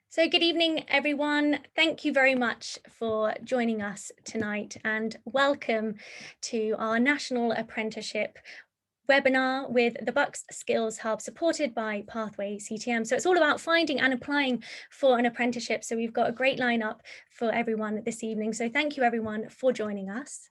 So good evening, everyone. Thank you very much for joining us tonight and welcome to our National Apprenticeship webinar with the Bucks Skills Hub supported by Pathway CTM. So it's all about finding and applying for an apprenticeship. So we've got a great lineup for everyone this evening. So thank you everyone for joining us.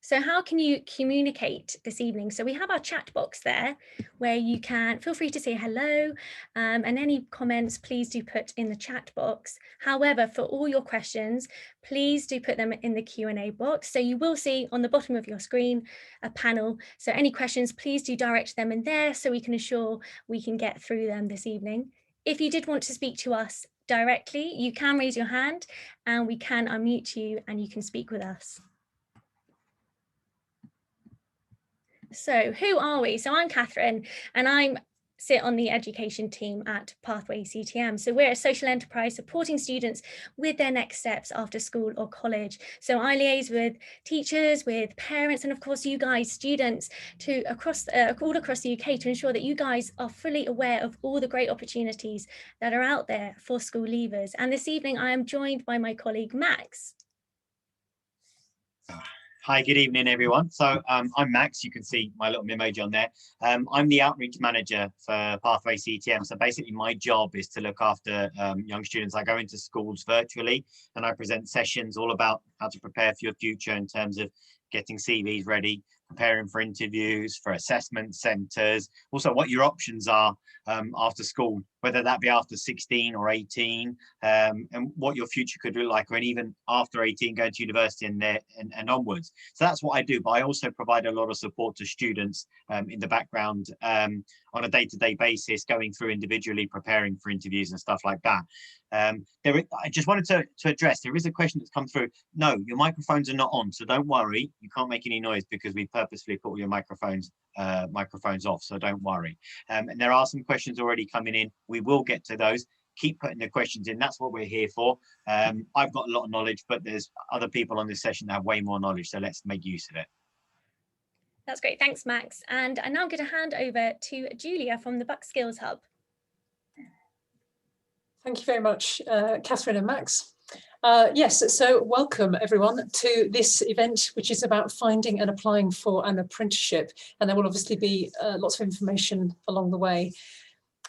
So how can you communicate this evening? So we have our chat box there where you can feel free to say hello and any comments, please do put in the chat box. However, for all your questions, please do put them in the Q&A box. So you will see on the bottom of your screen a panel. So any questions, please do direct them in there so we can ensure we can get through them this evening. If you did want to speak to us directly, you can raise your hand and we can unmute you and you can speak with us. So who are we? So I'm Catherine and I sit on the education team at Pathway CTM. So we're a social enterprise supporting students with their next steps after school or college. So I liaise with teachers, with parents, and of course you guys, students, to all across the UK to ensure that you guys are fully aware of all the great opportunities that are out there for school leavers. And this evening I am joined by my colleague Max. Hi, good evening, everyone. So I'm Max. You can see my little emoji on there. I'm the outreach manager for Pathway CTM. So basically my job is to look after young students. I go into schools virtually and I present sessions all about how to prepare for your future in terms of getting CVs ready, preparing for interviews, for assessment centres, also what your options are after school, whether that be after 16 or 18, and what your future could look like, or even after 18 going to university and onwards. So that's what I do, but I also provide a lot of support to students in the background on a day-to-day basis, going through individually, preparing for interviews and stuff like that. I just wanted to address, there is a question that's come through. No, your microphones are not on, so don't worry, you can't make any noise because we purposely put all your microphones off, so don't worry. And there are some questions already coming in. We will get to those. Keep putting the questions in, that's what we're here for. I've got a lot of knowledge, but there's other people on this session that have way more knowledge, so let's make use of it. That's great, thanks Max. And I'm now going to hand over to Julia from the Bucks Skills Hub. Thank you very much, Catherine and Max. Yes, so welcome everyone to this event, which is about finding and applying for an apprenticeship. And there will obviously be lots of information along the way.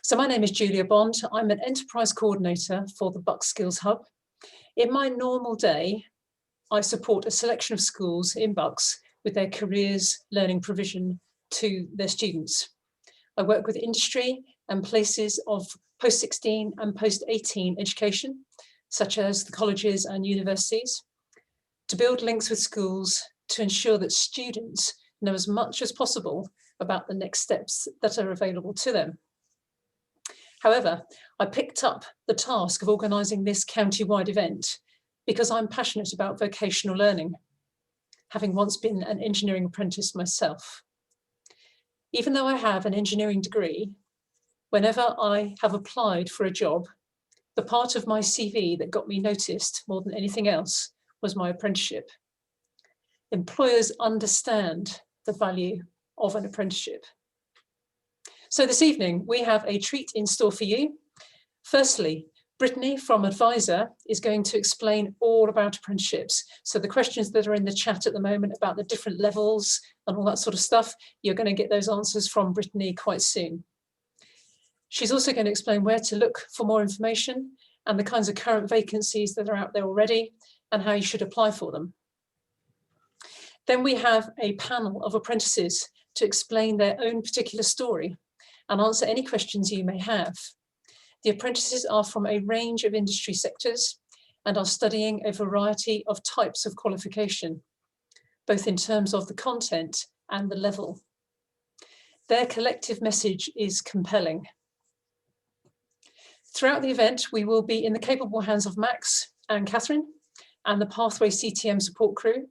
So my name is Julia Bond. I'm an enterprise coordinator for the Bucks Skills Hub. In my normal day, I support a selection of schools in Bucks with their careers learning provision to their students. I work with industry and places of post-16 and post-18 education, such as the colleges and universities, to build links with schools to ensure that students know as much as possible about the next steps that are available to them. However, I picked up the task of organising this county-wide event because I'm passionate about vocational learning, having once been an engineering apprentice myself. Even though I have an engineering degree, whenever I have applied for a job, the part of my CV that got me noticed more than anything else was my apprenticeship. Employers understand the value of an apprenticeship. So this evening, we have a treat in store for you. Firstly, Brittany from Adviza is going to explain all about apprenticeships. So the questions that are in the chat at the moment about the different levels and all that sort of stuff, you're going to get those answers from Brittany quite soon. She's also going to explain where to look for more information and the kinds of current vacancies that are out there already and how you should apply for them. Then we have a panel of apprentices to explain their own particular story and answer any questions you may have. The apprentices are from a range of industry sectors and are studying a variety of types of qualification, both in terms of the content and the level. Their collective message is compelling. Throughout the event, we will be in the capable hands of Max and Catherine and the Pathway CTM support crew.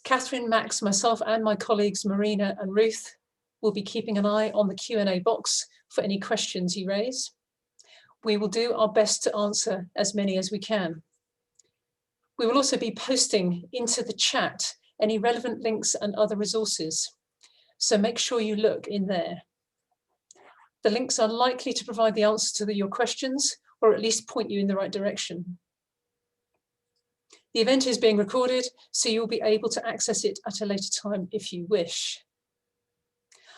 Catherine, Max, myself and my colleagues Marina and Ruth will be keeping an eye on the Q&A box for any questions you raise. We will do our best to answer as many as we can. We will also be posting into the chat any relevant links and other resources, so make sure you look in there. The links are likely to provide the answers to your questions, or at least point you in the right direction. The event is being recorded, so you'll be able to access it at a later time if you wish.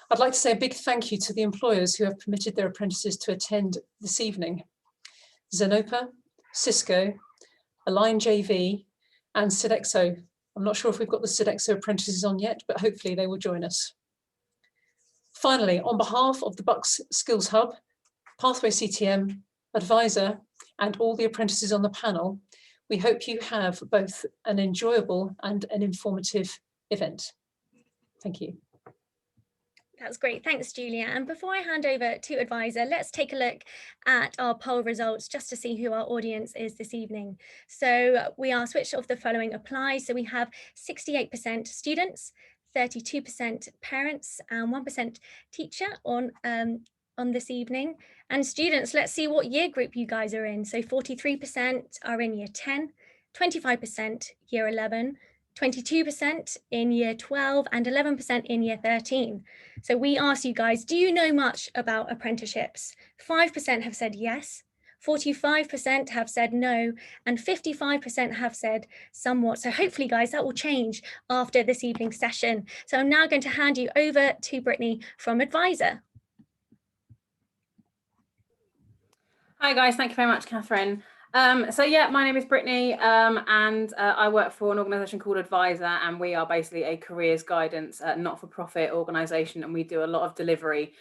I'd like to say a big thank you to the employers who have permitted their apprentices to attend this evening. Zenopa, Cisco, Align JV, and Sodexo. I'm not sure if we've got the Sodexo apprentices on yet, but hopefully they will join us. Finally, on behalf of the Bucks Skills Hub, Pathway CTM, Adviza, and all the apprentices on the panel, we hope you have both an enjoyable and an informative event. Thank you. That's great. Thanks, Julia. And before I hand over to Adviza, let's take a look at our poll results just to see who our audience is this evening. So we are switched off the following apply. So we have 68% students, 32% parents, and 1% teacher on this evening. And students, let's see what year group you guys are in. So 43% are in year 10, 25% year 11, 22% in year 12, and 11% in year 13. So we asked you guys, do you know much about apprenticeships? 5% have said yes, 45% have said no, and 55% have said somewhat. So hopefully, guys, that will change after this evening's session. So I'm now going to hand you over to Brittany from Adviza. Hi guys, thank you very much, Catherine. So yeah, my name is Brittany and I work for an organisation called Adviza, and we are basically a careers guidance not-for-profit organisation, and we do a lot of delivery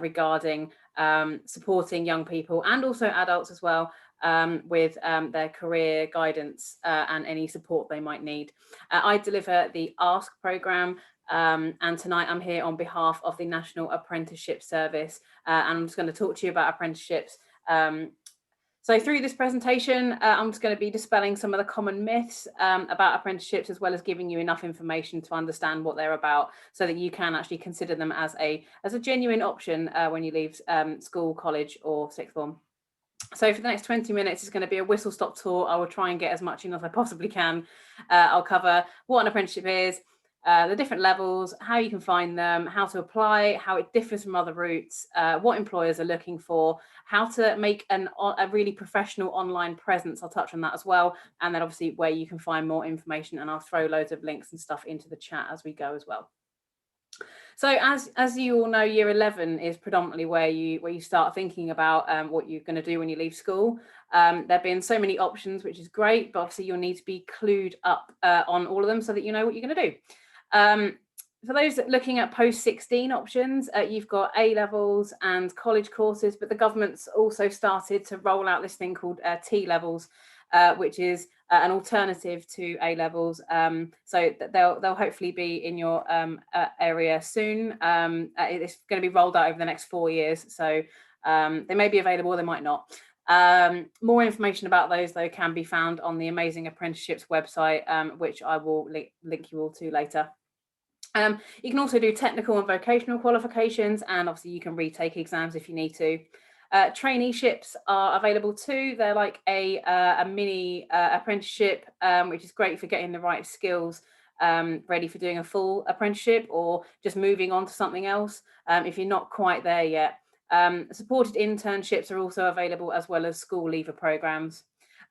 regarding supporting young people and also adults as well with their career guidance and any support they might need. I deliver the ASK programme. And tonight I'm here on behalf of the National Apprenticeship Service, and I'm just going to talk to you about apprenticeships. So through this presentation, I'm just going to be dispelling some of the common myths about apprenticeships, as well as giving you enough information to understand what they're about, so that you can actually consider them as a genuine option when you leave school, college, or sixth form. So for the next 20 minutes, it's going to be a whistle-stop tour. I will try and get as much in as I possibly can. I'll cover what an apprenticeship is, the different levels, how you can find them, how to apply, how it differs from other routes, what employers are looking for, how to make a really professional online presence. I'll touch on that as well. And then obviously where you can find more information, and I'll throw loads of links and stuff into the chat as we go as well. So as you all know, year 11 is predominantly where you start thinking about what you're going to do when you leave school. There have been so many options, which is great, but obviously you'll need to be clued up on all of them so that you know what you're going to do. For those looking at post-16 options, you've got A-levels and college courses, but the government's also started to roll out this thing called T-levels, which is an alternative to A-levels. So they'll hopefully be in your area soon. It's going to be rolled out over the next 4 years, so they may be available, they might not. More information about those, though, can be found on the Amazing Apprenticeships website, which I will link you all to later. You can also do technical and vocational qualifications, and obviously you can retake exams if you need to. Traineeships are available too. They're like a mini apprenticeship, which is great for getting the right skills ready for doing a full apprenticeship or just moving on to something else if you're not quite there yet. Supported internships are also available, as well as school leaver programs.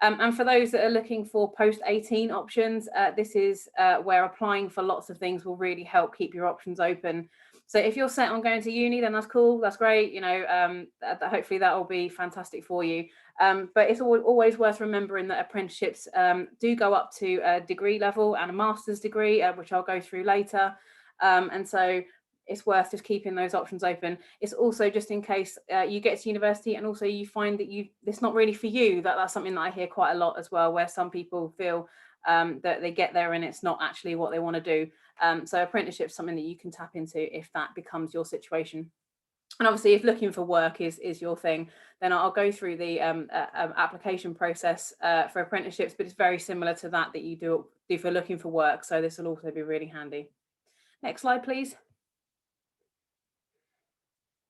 And for those that are looking for post-18 options, this is where applying for lots of things will really help keep your options open. So if you're set on going to uni, then that's cool, that's great, you know, hopefully that will be fantastic for you. But it's always worth remembering that apprenticeships do go up to a degree level and a master's degree, which I'll go through later. And so it's worth just keeping those options open. It's also just in case you get to university and also you find that it's not really for you. That's something that I hear quite a lot as well, where some people feel that they get there and it's not actually what they want to do. So apprenticeship is something that you can tap into if that becomes your situation. And obviously, if looking for work is your thing, then I'll go through the application process for apprenticeships, but it's very similar to that you do for looking for work. So this will also be really handy. Next slide, please.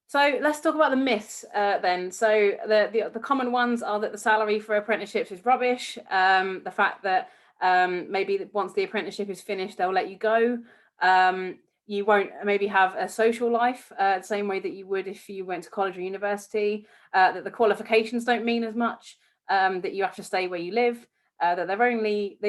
So let's talk about the myths then. So the common ones are that the salary for apprenticeships is rubbish. The fact that maybe once the apprenticeship is finished, they'll let you go. You won't maybe have a social life the same way that you would if you went to college or university, that the qualifications don't mean as much, that you have to stay where you live, that they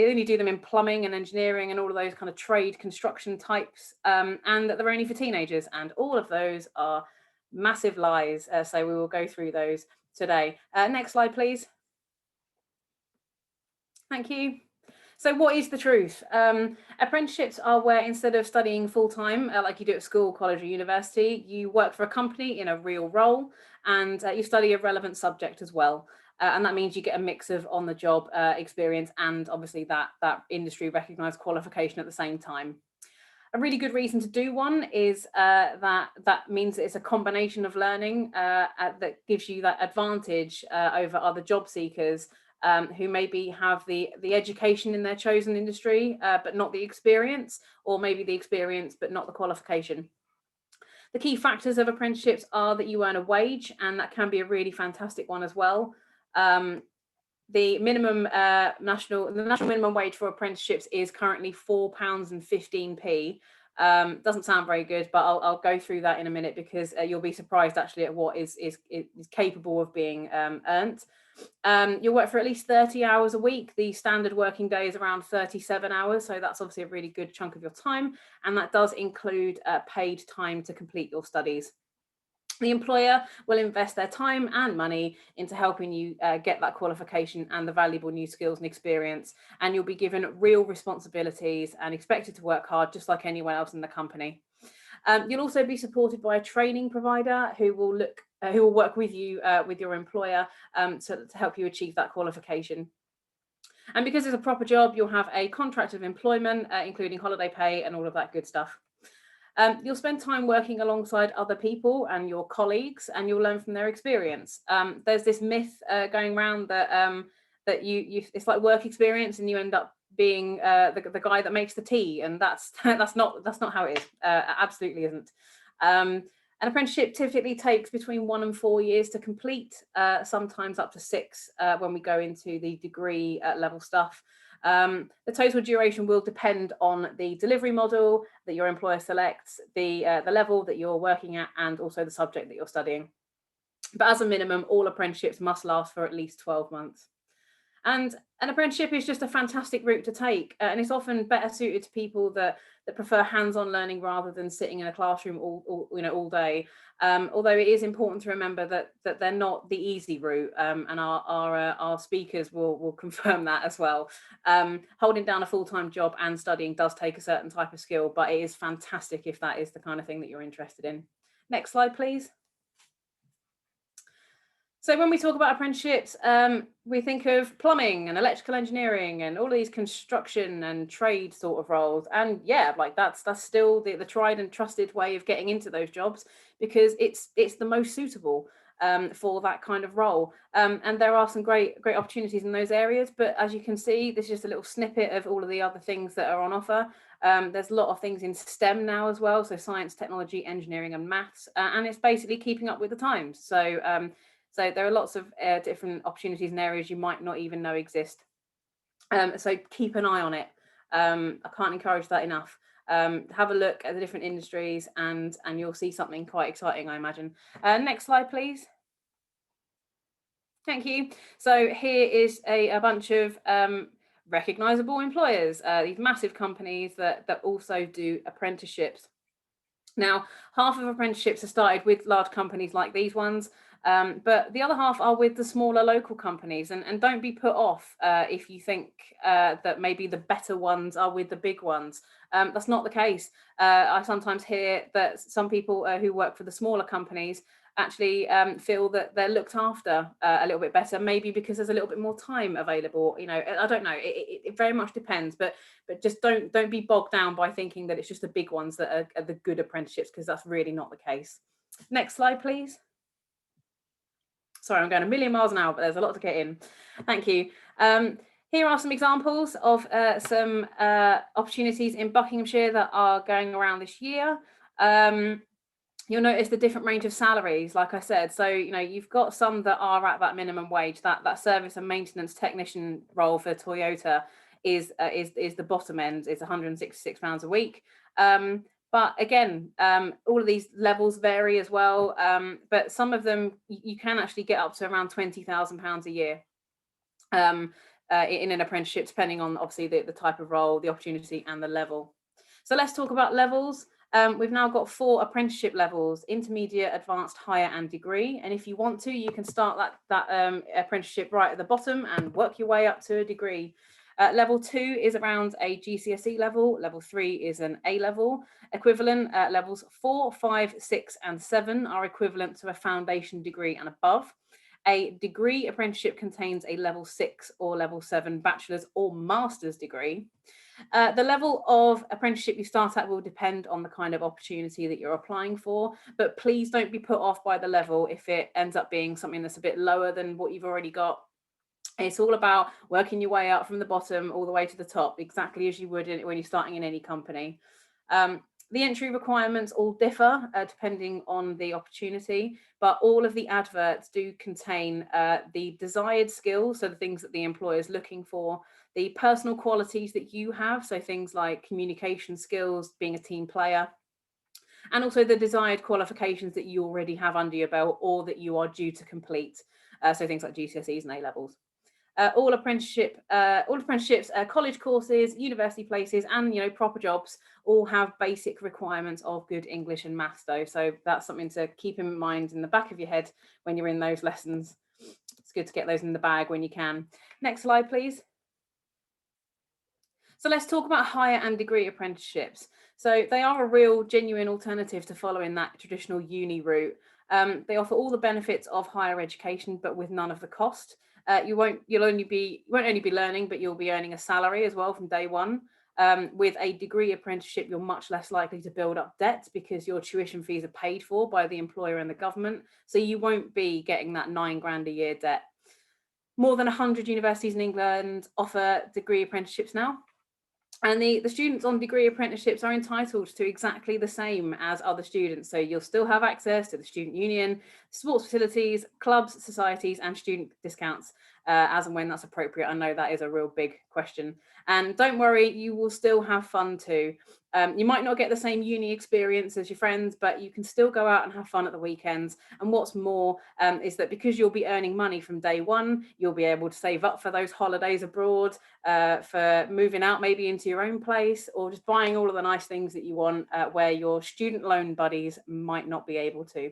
only do them in plumbing and engineering and all of those kind of trade construction types, and that they're only for teenagers, and all of those are massive lies. So we will go through those today. Next slide, please. Thank you. So what is the truth? Apprenticeships are where instead of studying full-time, like you do at school, college or university, you work for a company in a real role, and you study a relevant subject as well. And that means you get a mix of on-the-job experience and obviously that industry recognised qualification at the same time. A really good reason to do one is that means that it's a combination of learning that gives you that advantage over other job seekers who maybe have the education in their chosen industry, but not the experience, or maybe the experience, but not the qualification. The key factors of apprenticeships are that you earn a wage, and that can be a really fantastic one as well. The national minimum wage for apprenticeships is currently £4.15. Doesn't sound very good, but I'll go through that in a minute, because you'll be surprised actually at what is capable of being earned. You'll work for at least 30 hours a week. The standard working day is around 37 hours, so that's obviously a really good chunk of your time, and that does include paid time to complete your studies. The employer will invest their time and money into helping you get that qualification and the valuable new skills and experience, and you'll be given real responsibilities and expected to work hard just like anyone else in the company. You'll also be supported by a training provider who will work with you, with your employer, to help you achieve that qualification. And because it's a proper job, you'll have a contract of employment, including holiday pay and all of that good stuff. You'll spend time working alongside other people and your colleagues, and you'll learn from their experience. There's this myth going around that it's like work experience, and you end up being the guy that makes the tea, and that's not how it is. Absolutely isn't. An apprenticeship typically takes between 1 and 4 years to complete, sometimes up to 6 when we go into the degree level stuff. The total duration will depend on the delivery model that your employer selects, the level that you're working at, and also the subject that you're studying. But as a minimum, all apprenticeships must last for at least 12 months. And an apprenticeship is just a fantastic route to take, and it's often better suited to people that prefer hands-on learning rather than sitting in a classroom all day. Although it is important to remember that they're not the easy route, and our speakers will confirm that as well. Holding down a full-time job and studying does take a certain type of skill, but it is fantastic if that is the kind of thing that you're interested in. Next slide, please. So when we talk about apprenticeships, we think of plumbing and electrical engineering and all of these construction and trade sort of roles. And yeah, like that's still the tried and trusted way of getting into those jobs, because it's the most suitable for that kind of role. And there are some great opportunities in those areas. But as you can see, this is just a little snippet of all of the other things that are on offer. There's a lot of things in STEM now as well. So science, technology, engineering and maths. And it's basically keeping up with the times. So there are lots of different opportunities in areas you might not even know exist. So keep an eye on it. I can't encourage that enough. Have a look at the different industries, and you'll see something quite exciting, I imagine. Next slide, please. Thank you. So here is a bunch of recognisable employers, these massive companies that also do apprenticeships. Now, half of apprenticeships are started with large companies like these ones, but the other half are with the smaller local companies, and don't be put off if you think that maybe the better ones are with the big ones. That's not the case. I sometimes hear that some people who work for the smaller companies actually feel that they're looked after a little bit better, maybe because there's a little bit more time available. You know, I don't know. It very much depends, but just don't be bogged down by thinking that it's just the big ones that are the good apprenticeships, because that's really not the case. Next slide, please. Sorry, I'm going a million miles an hour, but there's a lot to get in. Thank you. Here are some examples of some opportunities in Buckinghamshire that are going around this year. You'll notice the different range of salaries, like I said. So, you know, you've got some that are at that minimum wage. That service and maintenance technician role for Toyota is the bottom end. It's £166 a week. But again, all of these levels vary as well, but some of them you can actually get up to around £20,000 a year in an apprenticeship, depending on obviously the type of role, the opportunity and the level. So let's talk about levels. We've now got 4 apprenticeship levels: intermediate, advanced, higher and degree. And if you want to, you can start that apprenticeship right at the bottom and work your way up to a degree. Level 2 is around a GCSE level. Level 3 is an A level equivalent. Levels 4, 5, 6 and 7 are equivalent to a foundation degree and above. A degree apprenticeship contains a level 6 or level 7 bachelor's or master's degree. The level of apprenticeship you start at will depend on the kind of opportunity that you're applying for, but please don't be put off by the level if it ends up being something that's a bit lower than what you've already got. It's all about working your way up from the bottom all the way to the top, exactly as you would when you're starting in any company. The entry requirements all differ depending on the opportunity, but all of the adverts do contain the desired skills, so the things that the employer is looking for, the personal qualities that you have, so things like communication skills, being a team player, and also the desired qualifications that you already have under your belt or that you are due to complete, so things like GCSEs and A levels. All apprenticeships, college courses, university places, and proper jobs all have basic requirements of good English and maths though. So that's something to keep in mind in the back of your head when you're in those lessons. It's good to get those in the bag when you can. Next slide, please. So let's talk about higher and degree apprenticeships. So they are a real genuine alternative to following that traditional uni route. They offer all the benefits of higher education, but with none of the cost. You won't only be learning, but you'll be earning a salary as well from day one. With a degree apprenticeship, you're much less likely to build up debt because your tuition fees are paid for by the employer and the government. So you won't be getting that £9,000 a year debt. More than 100 universities in England offer degree apprenticeships now. And the students on degree apprenticeships are entitled to exactly the same as other students. So you'll still have access to the student union, sports facilities, clubs, societies, and student discounts as and when that's appropriate. I know that is a real big question. And don't worry, you will still have fun too. You might not get the same uni experience as your friends, but you can still go out and have fun at the weekends. And what's more is that because you'll be earning money from day one, you'll be able to save up for those holidays abroad, for moving out maybe into your own place, or just buying all of the nice things that you want where your student loan buddies might not be able to.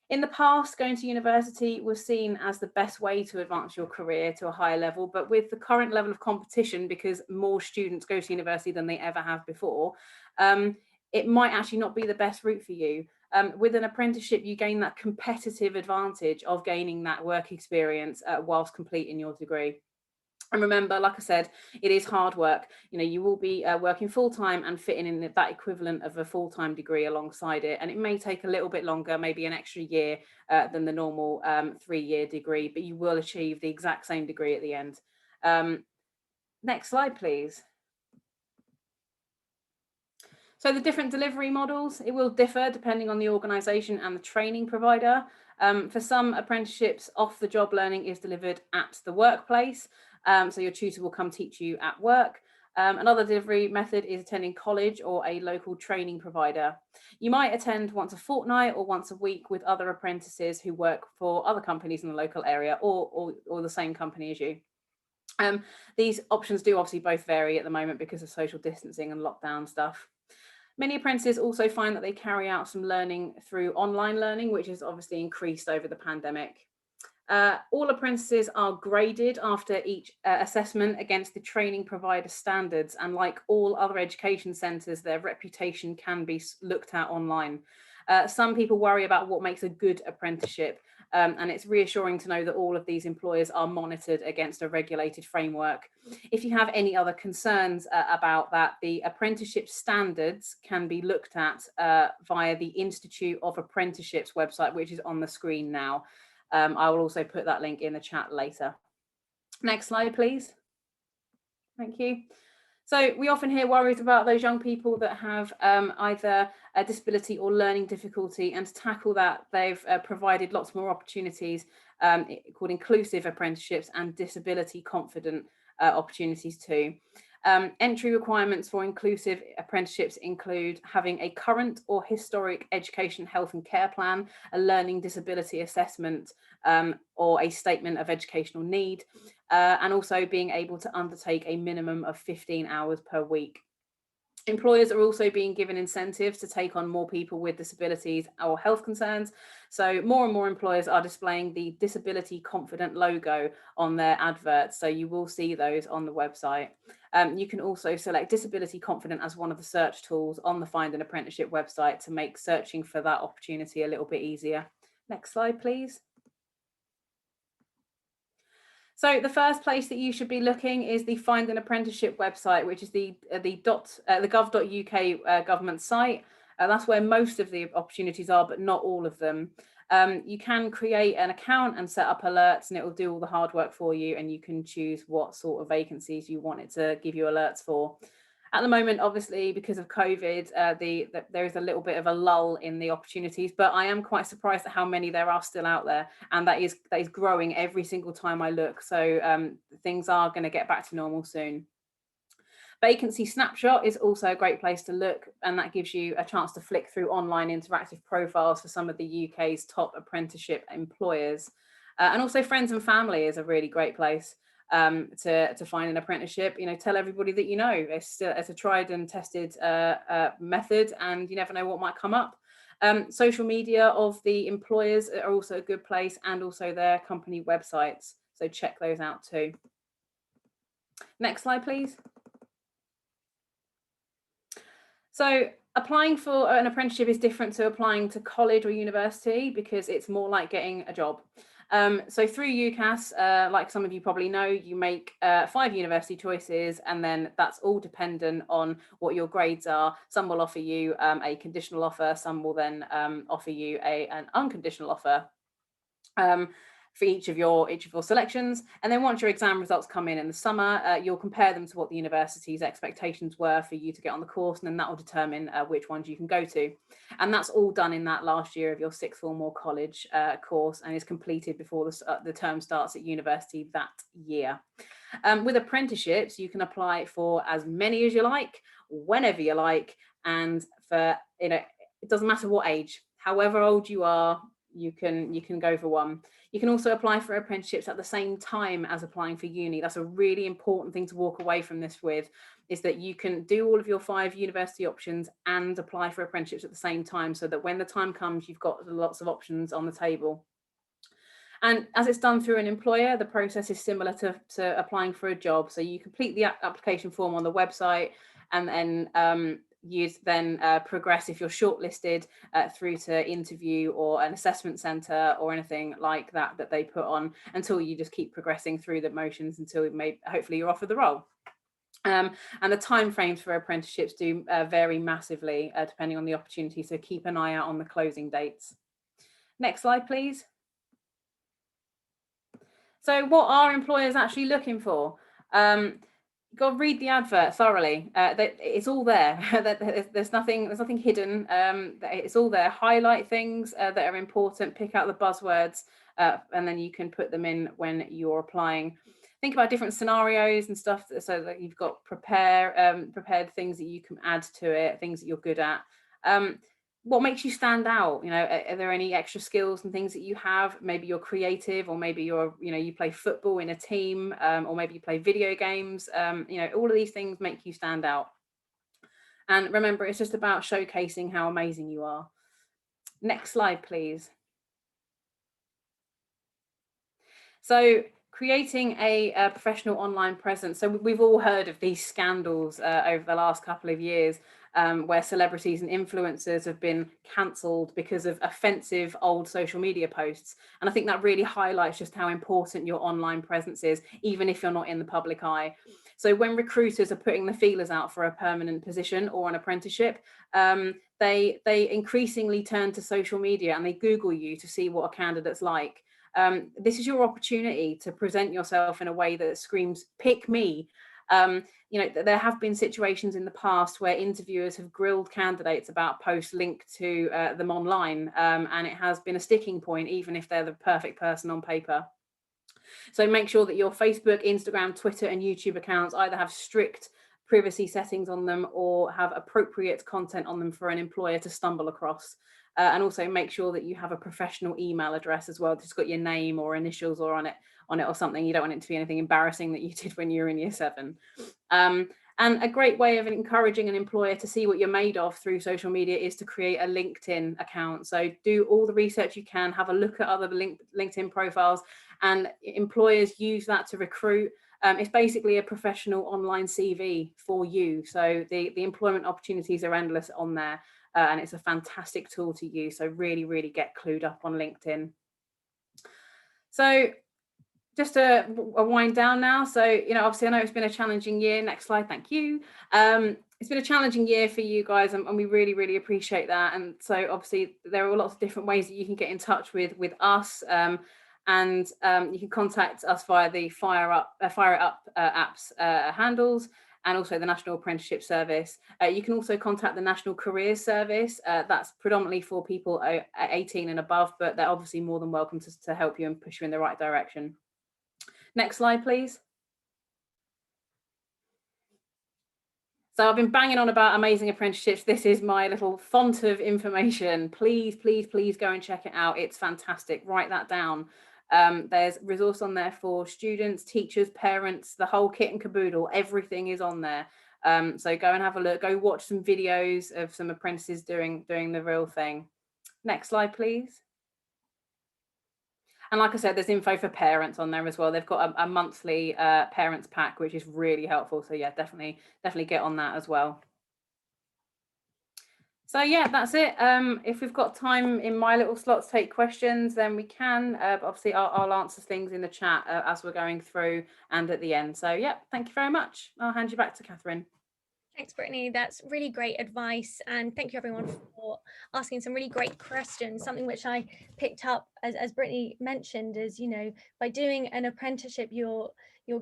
In the past, going to university was seen as the best way to advance your career to a higher level, but with the current level of competition, because more students go to university than they ever have before, it might actually not be the best route for you. With an apprenticeship, you gain that competitive advantage of gaining that work experience whilst completing your degree. And remember, like I said, it is hard work. You will be working full-time and fitting in that equivalent of a full-time degree alongside it. And it may take a little bit longer, maybe an extra year than the normal 3-year degree, but you will achieve the exact same degree at the end. Next slide, please. So the different delivery models, it will differ depending on the organisation and the training provider. For some apprenticeships, off-the-job learning is delivered at the workplace. So your tutor will come teach you at work. Another delivery method is attending college or a local training provider. You might attend once a fortnight or once a week with other apprentices who work for other companies in the local area or the same company as you. These options do obviously both vary at the moment because of social distancing and lockdown stuff. Many apprentices also find that they carry out some learning through online learning, which has obviously increased over the pandemic. All apprentices are graded after each assessment against the training provider standards, and like all other education centres, their reputation can be looked at online. Some people worry about what makes a good apprenticeship, and it's reassuring to know that all of these employers are monitored against a regulated framework. If you have any other concerns about that, the apprenticeship standards can be looked at via the Institute of Apprenticeships website, which is on the screen now. I will also put that link in the chat later. Next slide, please. Thank you. So we often hear worries about those young people that have either a disability or learning difficulty, and to tackle that, they've provided lots more opportunities called inclusive apprenticeships and disability confident opportunities too. Entry requirements for inclusive apprenticeships include having a current or historic education, health and care plan, a learning disability assessment, or a statement of educational need, and also being able to undertake a minimum of 15 hours per week. Employers are also being given incentives to take on more people with disabilities or health concerns. So more and more employers are displaying the disability confident logo on their adverts. So you will see those on the website. You can also select disability confident as one of the search tools on the Find an Apprenticeship website to make searching for that opportunity a little bit easier. Next slide, please. So the first place that you should be looking is the Find an Apprenticeship website, which is the gov.uk government site. That's where most of the opportunities are, but not all of them. You can create an account and set up alerts, and it will do all the hard work for you, and you can choose what sort of vacancies you want it to give you alerts for. At the moment, obviously, because of COVID, there is a little bit of a lull in the opportunities, but I am quite surprised at how many there are still out there, and that is growing every single time I look. So things are going to get back to normal soon. Vacancy Snapshot is also a great place to look, and that gives you a chance to flick through online interactive profiles for some of the UK's top apprenticeship employers. And also Friends and Family is a really great place to find an apprenticeship. You know, tell everybody that you know. It's a tried and tested method, and you never know what might come up. Social media of the employers are also a good place, and also their company websites. So check those out too. Next slide, please. So applying for an apprenticeship is different to applying to college or university because it's more like getting a job. So through UCAS, like some of you probably know, you make 5 university choices, and then that's all dependent on what your grades are. Some will offer you a conditional offer, some will then offer you an unconditional offer for each of your selections. And then once your exam results come in the summer, you'll compare them to what the university's expectations were for you to get on the course, and then that will determine which ones you can go to. And that's all done in that last year of your sixth form or college course, and is completed before the term starts at university that year. With apprenticeships, you can apply for as many as you like, whenever you like, and for, you know, it doesn't matter what age, however old you are, you can go for one. You can also apply for apprenticeships at the same time as applying for uni. That's a really important thing to walk away from this with, is that you can do all of your 5 university options and apply for apprenticeships at the same time, so that when the time comes, you've got lots of options on the table. And as it's done through an employer, the process is similar to applying for a job. So you complete the application form on the website, and then you then progress, if you're shortlisted, through to interview or an assessment centre or anything like that they put on, until you just keep progressing through the motions until hopefully you're offered the role. And the timeframes for apprenticeships do vary massively depending on the opportunity, so keep an eye out on the closing dates. Next slide, please. So what are employers actually looking for? Go read the advert thoroughly. It's all there. There's nothing hidden. It's all there. Highlight things that are important. Pick out the buzzwords, and then you can put them in when you're applying. Think about different scenarios and stuff, so that you've got prepared things that you can add to it, things that you're good at. What makes you stand out? You know, are there any extra skills and things that you have? Maybe you're creative, or maybe you play football in a team, or maybe you play video games. All of these things make you stand out. And remember, it's just about showcasing how amazing you are. Next slide, please. So creating a professional online presence. So we've all heard of these scandals over the last couple of years, where celebrities and influencers have been cancelled because of offensive old social media posts. And I think that really highlights just how important your online presence is, even if you're not in the public eye. So when recruiters are putting the feelers out for a permanent position or an apprenticeship, they increasingly turn to social media and they Google you to see what a candidate's like. This is your opportunity to present yourself in a way that screams, pick me. There have been situations in the past where interviewers have grilled candidates about posts linked to them online, and it has been a sticking point, even if they're the perfect person on paper. So make sure that your Facebook, Instagram, Twitter and YouTube accounts either have strict privacy settings on them or have appropriate content on them for an employer to stumble across. And also make sure that you have a professional email address as well. It's got your name or initials or on it or something. You don't want it to be anything embarrassing that you did when you were in year 7. And a great way of encouraging an employer to see what you're made of through social media is to create a LinkedIn account. So do all the research you can, have a look at other LinkedIn profiles, and employers use that to recruit. It's basically a professional online CV for you. So the employment opportunities are endless on there, and it's a fantastic tool to use. So really, really get clued up on LinkedIn. So just a wind down now. So, obviously I know it's been a challenging year. Next slide, thank you. It's been a challenging year for you guys, and we really, really appreciate that. And so obviously there are lots of different ways that you can get in touch with us. And you can contact us via the Fire It Up app's handles, and also the National Apprenticeship Service. You can also contact the National Careers Service. That's predominantly for people 18 and above, but they're obviously more than welcome to help you and push you in the right direction. Next slide, please. So I've been banging on about amazing apprenticeships. This is my little font of information. Please, please, please go and check it out. It's fantastic. Write that down. There's resource on there for students, teachers, parents, the whole kit and caboodle. Everything is on there. So go and have a look. Go watch some videos of some apprentices doing the real thing. Next slide, please. And like I said, there's info for parents on there as well. They've got a monthly parents pack, which is really helpful. So yeah, definitely get on that as well. So yeah, that's it. If we've got time in my little slot to take questions, then we can. Obviously, I'll answer things in the chat as we're going through and at the end. So yeah, thank you very much. I'll hand you back to Catherine. Thanks, Brittany. That's really great advice. And thank you everyone for asking some really great questions. Something which I picked up, as Brittany mentioned, is, by doing an apprenticeship, you're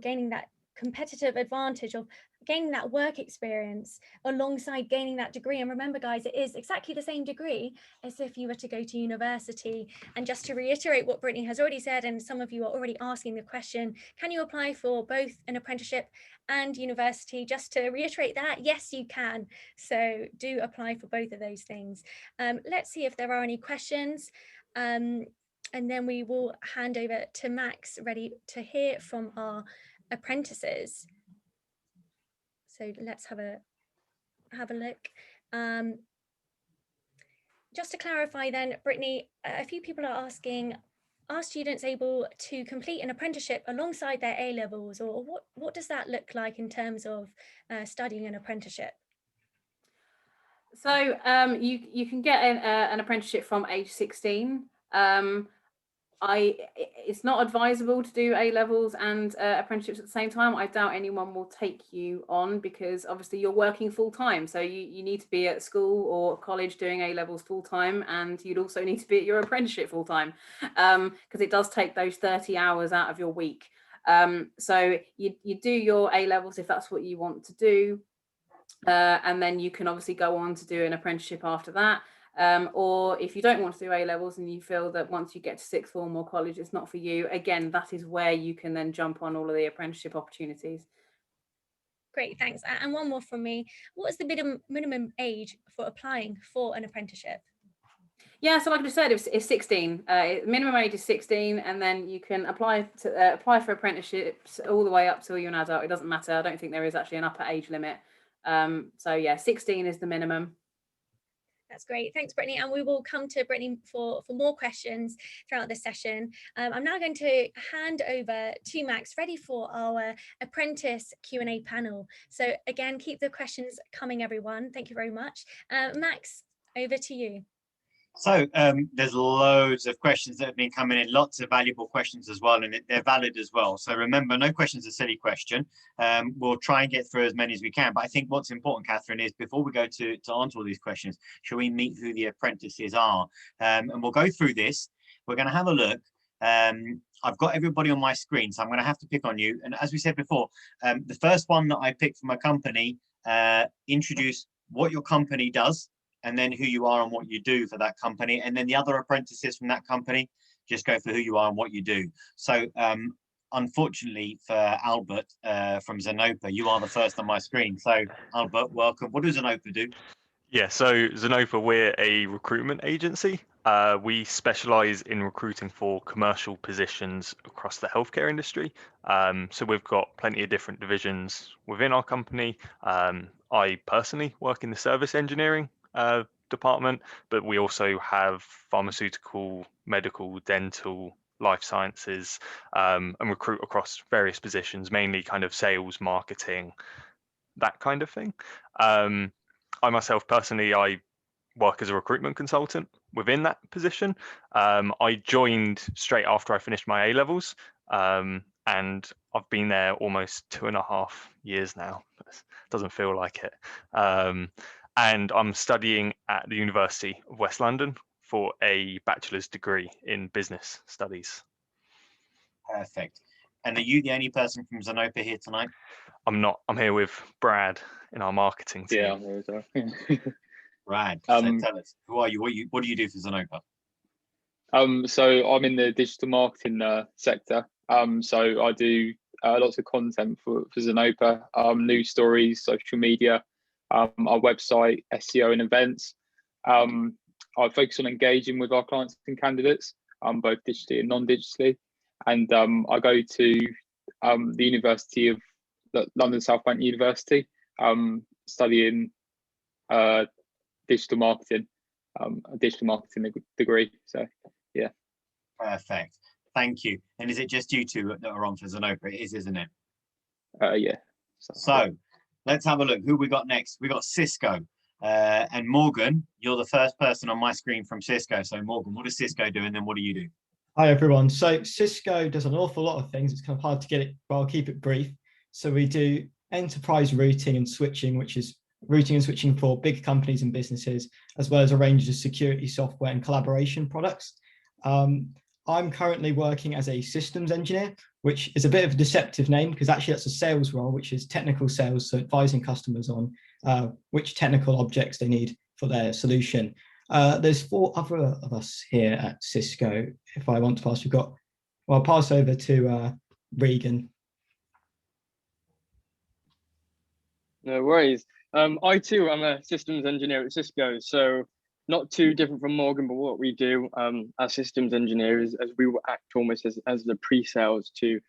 gaining that competitive advantage of gaining that work experience alongside gaining that degree. And remember, guys, it is exactly the same degree as if you were to go to university. And just to reiterate what Brittany has already said, and some of you are already asking the question, can you apply for both an apprenticeship and university? Just to reiterate that, yes, you can. So do apply for both of those things. Let's see if there are any questions. And then we will hand over to Max, ready to hear from our apprentices. So let's have a look. Just to clarify then, Brittany, a few people are asking, are students able to complete an apprenticeship alongside their A-levels, or what does that look like in terms of studying an apprenticeship? So you can get an apprenticeship from age 16. It's not advisable to do A-levels and apprenticeships at the same time. I doubt anyone will take you on, because obviously you're working full time. So you need to be at school or college doing A-levels full time, and you'd also need to be at your apprenticeship full time, because it does take those 30 hours out of your week. So you do your A-levels if that's what you want to do, and then you can obviously go on to do an apprenticeship after that. Or if you don't want to do A-levels and you feel that once you get to sixth form or college it's not for you, again, that is where you can then jump on all of the apprenticeship opportunities. Great, thanks. And one more from me. What is the minimum age for applying for an apprenticeship? Yeah, so like I just said, it's 16. Minimum age is 16, and then you can apply for apprenticeships all the way up till you're an adult. It doesn't matter. I don't think there is actually an upper age limit. So yeah, 16 is the minimum. That's great. Thanks, Brittany. And we will come to Brittany for more questions throughout this session. I'm now going to hand over to Max, ready for our apprentice Q&A panel. So again, keep the questions coming, everyone. Thank you very much. Max, over to you. So there's loads of questions that have been coming in, lots of valuable questions as well, and they're valid as well. So remember, no question's a silly question. We'll try and get through as many as we can. But I think what's important, Catherine, is before we go to answer all these questions, shall we meet who the apprentices are? And we'll go through this. We're going to have a look. I've got everybody on my screen, so I'm going to have to pick on you. And as we said before, the first one that I picked from a company, introduce what your company does, and then who you are and what you do for that company. And then the other apprentices from that company, just go for who you are and what you do. So unfortunately for Albert from Zenopa, you are the first on my screen. So Albert, welcome. What does Zenopa do? Yeah, so Zenopa, we're a recruitment agency. We specialize in recruiting for commercial positions across the healthcare industry. So we've got plenty of different divisions within our company. I personally work in the service engineering department, but we also have pharmaceutical, medical, dental, life sciences, and recruit across various positions, mainly kind of sales, marketing, that kind of thing. I myself personally, I work as a recruitment consultant within that position. I joined straight after I finished my A levels, and I've been there almost 2.5 years now. Doesn't feel like it. And I'm studying at the University of West London for a bachelor's degree in business studies. Perfect. And are you the only person from Zenopa here tonight? I'm not. I'm here with Brad in our marketing team. Yeah, I'm here as well. Brad, so tell us, who are you? What do you do for Zenopa? So I'm in the digital marketing sector. So I do lots of content for Zenopa, news stories, social media, our website, SEO and events. I focus on engaging with our clients and candidates, both digitally and non-digitally. And I go to the University of London South Bank University, studying digital marketing, a digital marketing degree. So yeah. Perfect. Thank you. And is it just you two that are on for Zenopa? It is, isn't it? Yeah. So let's have a look. Who we got next? We got Cisco. And Morgan, you're the first person on my screen from Cisco. So Morgan, what does Cisco do? And then what do you do? Hi, everyone. So Cisco does an awful lot of things. It's kind of hard to get it, but I'll keep it brief. So we do enterprise routing and switching, which is routing and switching for big companies and businesses, as well as a range of security software and collaboration products. I'm currently working as a systems engineer, which is a bit of a deceptive name because actually that's a sales role, which is technical sales, so advising customers on which technical objects they need for their solution. There's 4 other of us here at Cisco. If I want to pass, I'll pass over to Regan. No worries. I too am a systems engineer at Cisco, so not too different from Morgan, but what we do as systems engineers, as we will act almost as the pre-sales to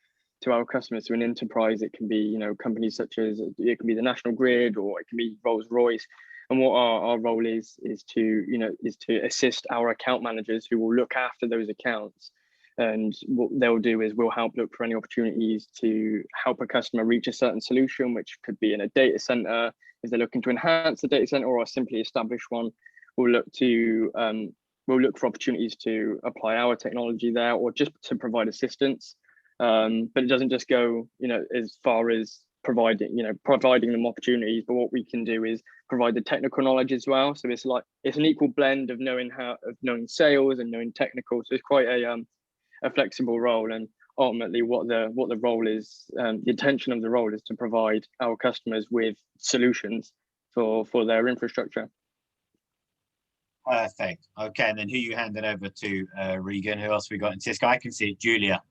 our customers. To an enterprise, it can be companies such as, it can be the National Grid, or it can be Rolls-Royce. And what our role is to assist our account managers who will look after those accounts. And what they'll do is we'll help look for any opportunities to help a customer reach a certain solution, which could be in a data center, if they're looking to enhance the data center or simply establish one. We'll look for opportunities to apply our technology there, or just to provide assistance. But it doesn't just go, as far as providing them opportunities, but what we can do is provide the technical knowledge as well. So it's an equal blend of knowing sales and knowing technical. So it's quite a flexible role, and ultimately what the role is, the intention of the role is to provide our customers with solutions for their infrastructure. Perfect. Okay, and then who you handing over to, Regan? Who else we got in Cisco? I can see it, Julia.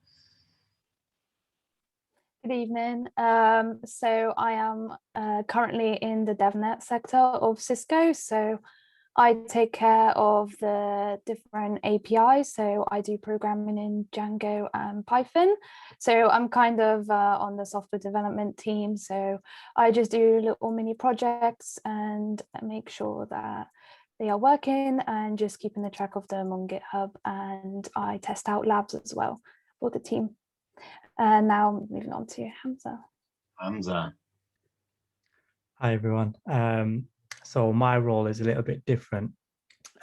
Good evening. So I am currently in the DevNet sector of Cisco. So I take care of the different APIs. So I do programming in Django and Python. So I'm kind of on the software development team. So I just do little mini projects and make sure that they are working and just keeping the track of them on GitHub. And I test out labs as well for the team. Now moving on to Hamza. Hamza. Hi, everyone. So my role is a little bit different.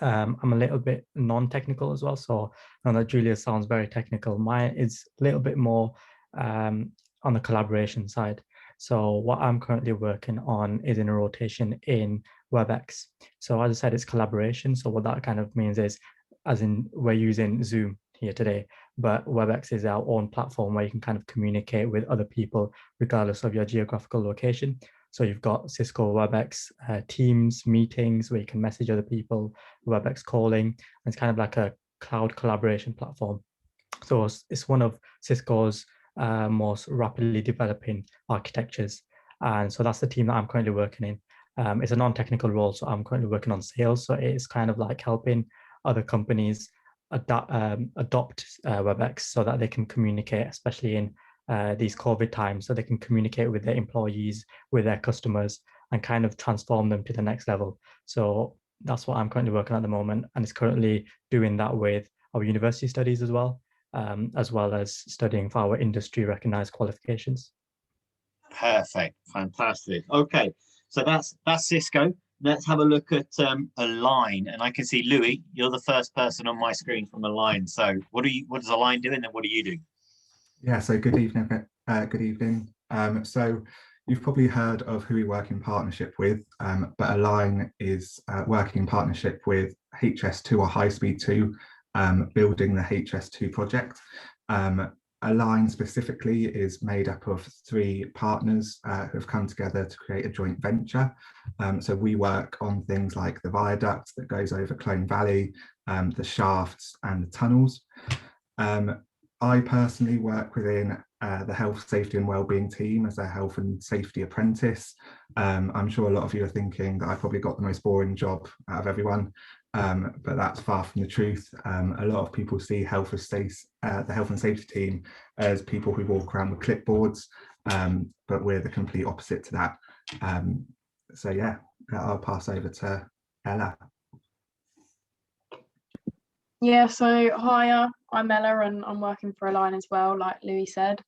I'm a little bit non-technical as well. So I know that Julia sounds very technical. Mine is a little bit more on the collaboration side. So what I'm currently working on is in a rotation in WebEx. So as I said, it's collaboration. So what that kind of means is, as in we're using Zoom here today, but WebEx is our own platform where you can kind of communicate with other people regardless of your geographical location. So you've got Cisco WebEx Teams meetings where you can message other people, WebEx calling, and it's kind of like a cloud collaboration platform. So it's one of Cisco's most rapidly developing architectures. And so that's the team that I'm currently working in. It's a non-technical role, so I'm currently working on sales. So it's kind of like helping other companies adopt WebEx so that they can communicate, especially in these COVID times, so they can communicate with their employees, with their customers, and kind of transform them to the next level. So that's what I'm currently working on at the moment, and it's currently doing that with our university studies as well as studying for our industry recognized qualifications. Perfect, fantastic. Okay, so that's Cisco. Let's have a look at Align, and I can see Louie. You're the first person on my screen from Align. So what does Align do, and then what do you do? Yeah. So good evening. Good evening. So you've probably heard of who we work in partnership with, but Align is working in partnership with HS2 or High Speed 2, building the HS2 project. Align specifically is made up of 3 partners who have come together to create a joint venture. So we work on things like the viaduct that goes over Clone Valley, the shafts and the tunnels. I personally work within the health, safety and wellbeing team as a health and safety apprentice. I'm sure a lot of you are thinking that I probably got the most boring job out of everyone, but that's far from the truth. A lot of people see the health and safety team as people who walk around with clipboards, but we're the complete opposite to that. So yeah, I'll pass over to Ella. Yeah, so hi, I'm Ella and I'm working for Align as well, like Louis said,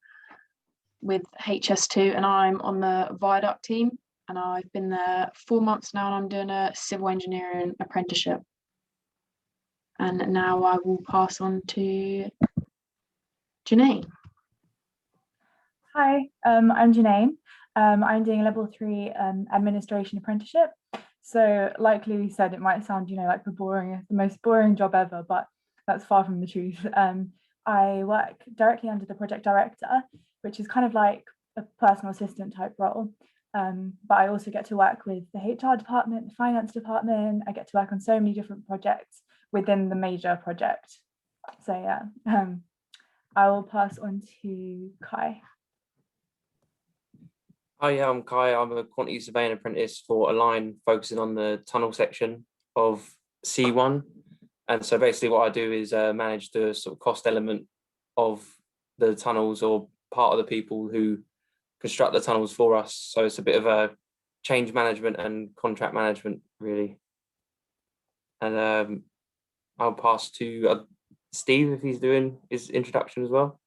with HS2, and I'm on the viaduct team, and I've been there 4 months now, and I'm doing a civil engineering apprenticeship. And now I will pass on to Janine. Hi, I'm Janine. I'm doing a level 3 administration apprenticeship. So like Louis said, it might sound, like the most boring job ever, but that's far from the truth. I work directly under the project director, which is kind of like a personal assistant type role. But I also get to work with the HR department, the finance department. I get to work on so many different projects within the major project. So yeah, I will pass on to Kai. Hi, I'm Kai. I'm a quantity surveying apprentice for Align, focusing on the tunnel section of C1. And so basically what I do is manage the sort of cost element of the tunnels, or part of the people who construct the tunnels for us. So it's a bit of a change management and contract management, really. And I'll pass to Steve if he's doing his introduction as well.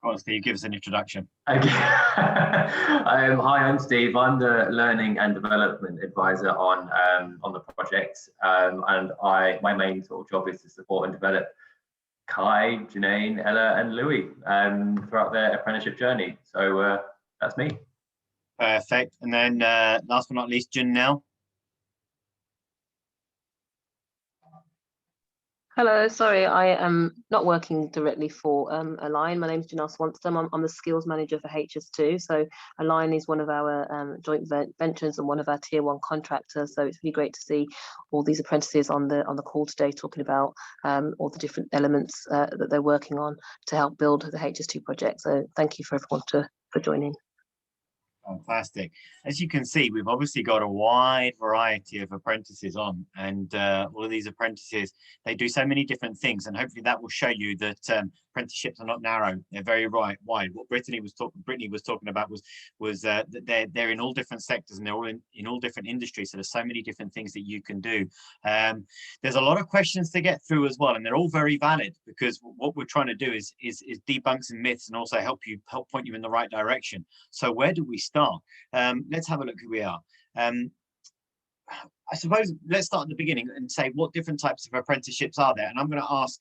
Go on, Steve, give us an introduction. Okay. Hi, I'm Steve. I'm the learning and development advisor on the project, and my main sort of job is to support and develop Kai, Janine, Ella, and Louis throughout their apprenticeship journey. So that's me. Perfect. And then last but not least, Janelle. Hello, sorry, I am not working directly for Align. My name is Janelle Swanston. I'm the skills manager for HS2. So Align is one of our joint ventures and one of our tier 1 contractors. So it's really great to see all these apprentices on the call today talking about all the different elements that they're working on to help build the HS2 project. So thank you for everyone for joining. Fantastic. As you can see, we've obviously got a wide variety of apprentices on, and all of these apprentices, they do so many different things, and hopefully that will show you that apprenticeships are not narrow. They're very wide. What Brittany was talking about was that they're in all different sectors, and they're all in all different industries. So there's so many different things that you can do. There's a lot of questions to get through as well, and they're all very valid, because what we're trying to do is debunk some myths and also help point you in the right direction. So where do we start? Let's have a look who we are. I suppose let's start at the beginning and say what different types of apprenticeships are there. And I'm going to ask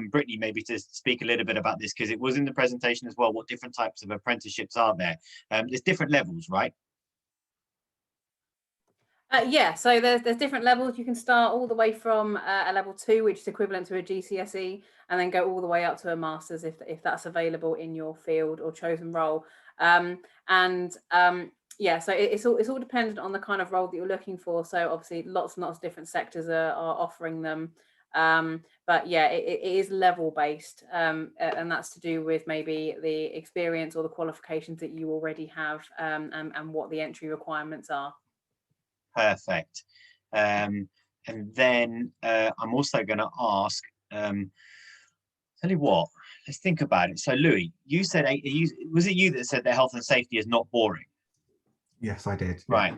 Brittany maybe to speak a little bit about this, because it was in the presentation as well. What different types of apprenticeships are there? There's different levels, right? Yeah, so there's different levels. You can start all the way from a level 2, which is equivalent to a GCSE, and then go all the way up to a master's if that's available in your field or chosen role. Yeah, so it's all dependent on the kind of role that you're looking for. So obviously lots and lots of different sectors are offering them. But yeah, it is level based, and that's to do with maybe the experience or the qualifications that you already have, and what the entry requirements are. Perfect. And then I'm also going to ask, tell you what, let's think about it. So Louis, you said, was it you that said that health and safety is not boring? Yes, I did. Right.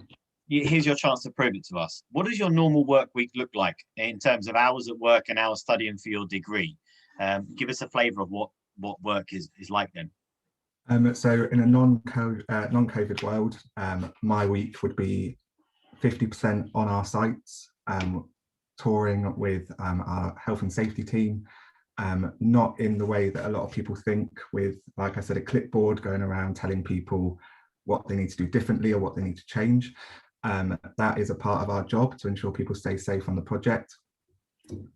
Here's your chance to prove it to us. What does your normal work week look like in terms of hours at work and hours studying for your degree? Give us a flavour of what work is like then. So in a non-COVID world, my week would be 50% on our sites, touring with our health and safety team, not in the way that a lot of people think with, like I said, a clipboard going around telling people what they need to do differently or what they need to change. That is a part of our job to ensure people stay safe on the project.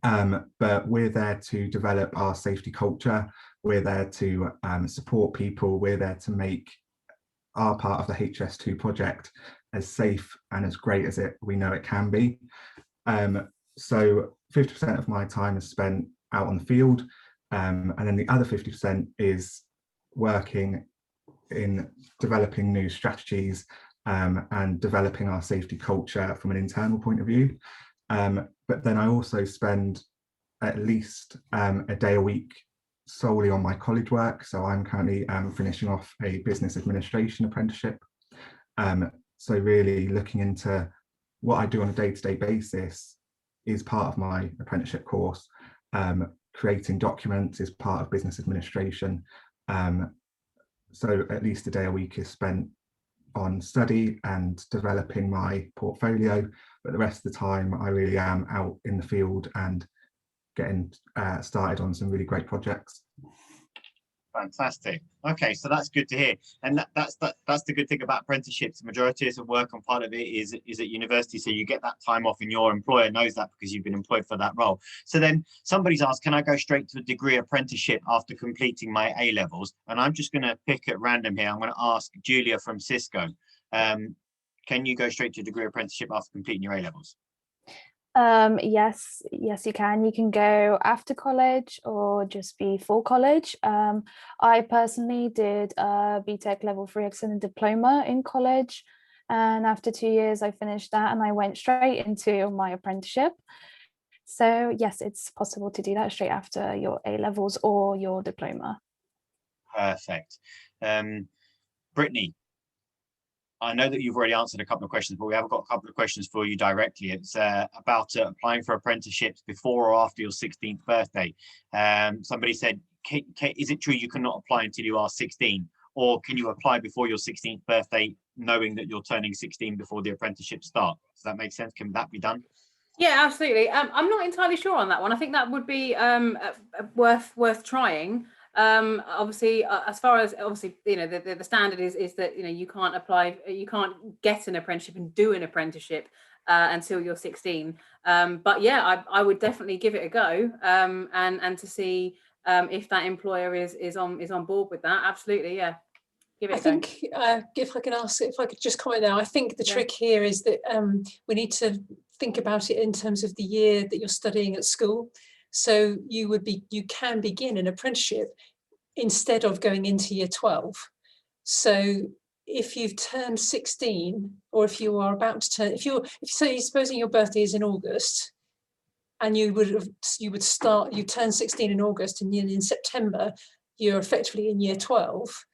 But we're there to develop our safety culture. We're there to support people. We're there to make our part of the HS2 project as safe and as great as we know it can be. So 50% of my time is spent out on the field, and then the other 50% is working in developing new strategies and developing our safety culture from an internal point of view. But then I also spend at least a day a week solely on my college work. So I'm currently finishing off a business administration apprenticeship. So really looking into what I do on a day-to-day basis is part of my apprenticeship course. Creating documents is part of business administration. So at least a day a week is spent on study and developing my portfolio, but the rest of the time I really am out in the field and getting started on some really great projects. Fantastic. Okay, so that's good to hear, and that's the good thing about apprenticeships. The majority of work and part of it is at university, so you get that time off, and your employer knows that because you've been employed for that role. So then somebody's asked, can I go straight to a degree apprenticeship after completing my A levels? And I'm just going to pick at random here. I'm going to ask Julia from Cisco. Can you go straight to a degree apprenticeship after completing your A levels? Yes, you can. You can go after college or just before college. I personally did a BTEC level 3 excellent diploma in college, and after 2 years I finished that and I went straight into my apprenticeship. So yes, it's possible to do that straight after your A levels or your diploma. Perfect. Brittany, I know that you've already answered a couple of questions, but we have got a couple of questions for you directly. It's about applying for apprenticeships before or after your 16th birthday. Somebody said, is it true you cannot apply until you are 16? Or can you apply before your 16th birthday, knowing that you're turning 16 before the apprenticeship start? Does that make sense? Can that be done? Yeah, absolutely. I'm not entirely sure on that one. I think that would be worth trying. Obviously, as far as the standard is that you can't apply, you can't get an apprenticeship and do an apprenticeship until you're 16. But yeah, I would definitely give it a go, and to see if that employer is on board with that. Absolutely, yeah. Give it a go. I think if I could just comment now, I think the trick here is that we need to think about it in terms of the year that you're studying at school. So you can begin an apprenticeship instead of going into year 12. So if you've turned 16, or if you are about to turn, supposing your birthday is in August, and you turn 16 in August, and in September you're effectively in year 12.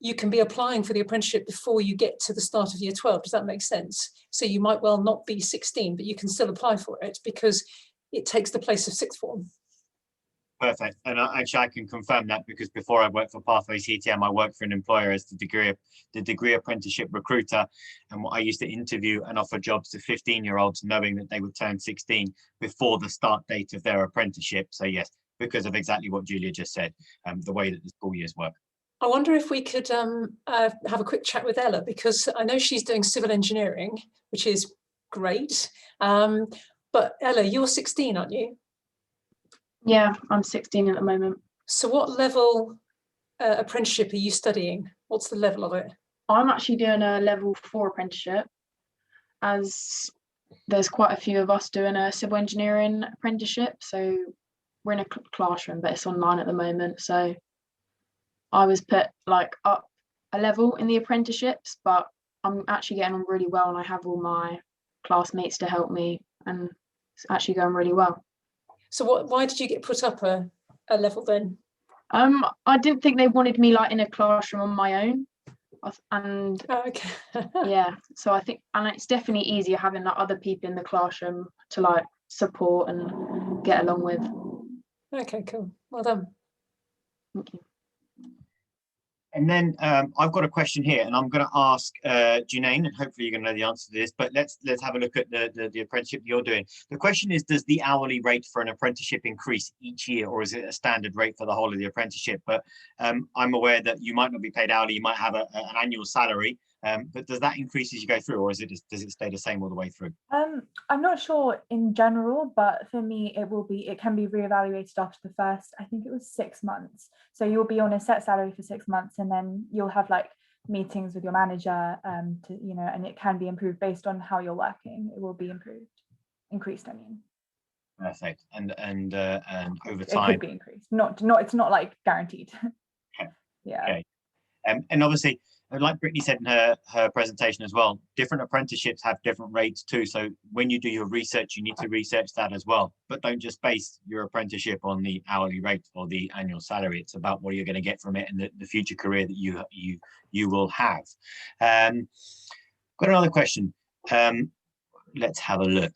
You can be applying for the apprenticeship before you get to the start of year 12. Does that make sense? So you might well not be 16, but you can still apply for it because it takes the place of sixth form. Perfect. And actually I can confirm that, because before I worked for Pathway CTM, I worked for an employer as the degree apprenticeship recruiter. And I used to interview and offer jobs to 15-year-olds, knowing that they would turn 16 before the start date of their apprenticeship. So yes, because of exactly what Julia just said, the way that the school years work. I wonder if we could have a quick chat with Ella, because I know she's doing civil engineering, which is great. But Ella, you're 16, aren't you? Yeah, I'm 16 at the moment. So what level apprenticeship are you studying? What's the level of it? I'm actually doing a level 4 apprenticeship. As there's quite a few of us doing a civil engineering apprenticeship. So we're in a classroom, but it's online at the moment. So I was put like up a level in the apprenticeships, but I'm actually getting on really well, and I have all my classmates to help me, and it's actually going really well. So why did you get put up a level then? I didn't think they wanted me like in a classroom on my own, and okay. Yeah, so I think, and it's definitely easier having like other people in the classroom to like support and get along with. Okay, cool. Well done. Thank you. And then I've got a question here, and I'm going to ask Janine, and hopefully you're going to know the answer to this, but let's have a look at the apprenticeship you're doing. The question is, does the hourly rate for an apprenticeship increase each year, or is it a standard rate for the whole of the apprenticeship? But I'm aware that you might not be paid hourly, you might have an annual salary, but does that increase as you go through, or does it stay the same all the way through? I'm not sure in general, but for me, it can be reevaluated after the first, I think it was 6 months. So you'll be on a set salary for 6 months, and then you'll have like meetings with your manager to, you know, and it can be improved based on how you're working. It will be increased, I mean. Perfect. And over time it could be increased. It's not like guaranteed. Okay. Yeah. Okay. And obviously, like Brittany said in her presentation as well, different apprenticeships have different rates too. So when you do your research, you need to research that as well. But don't just base your apprenticeship on the hourly rate or the annual salary. It's about what you're going to get from it and the future career that you will have. Got another question. Let's have a look.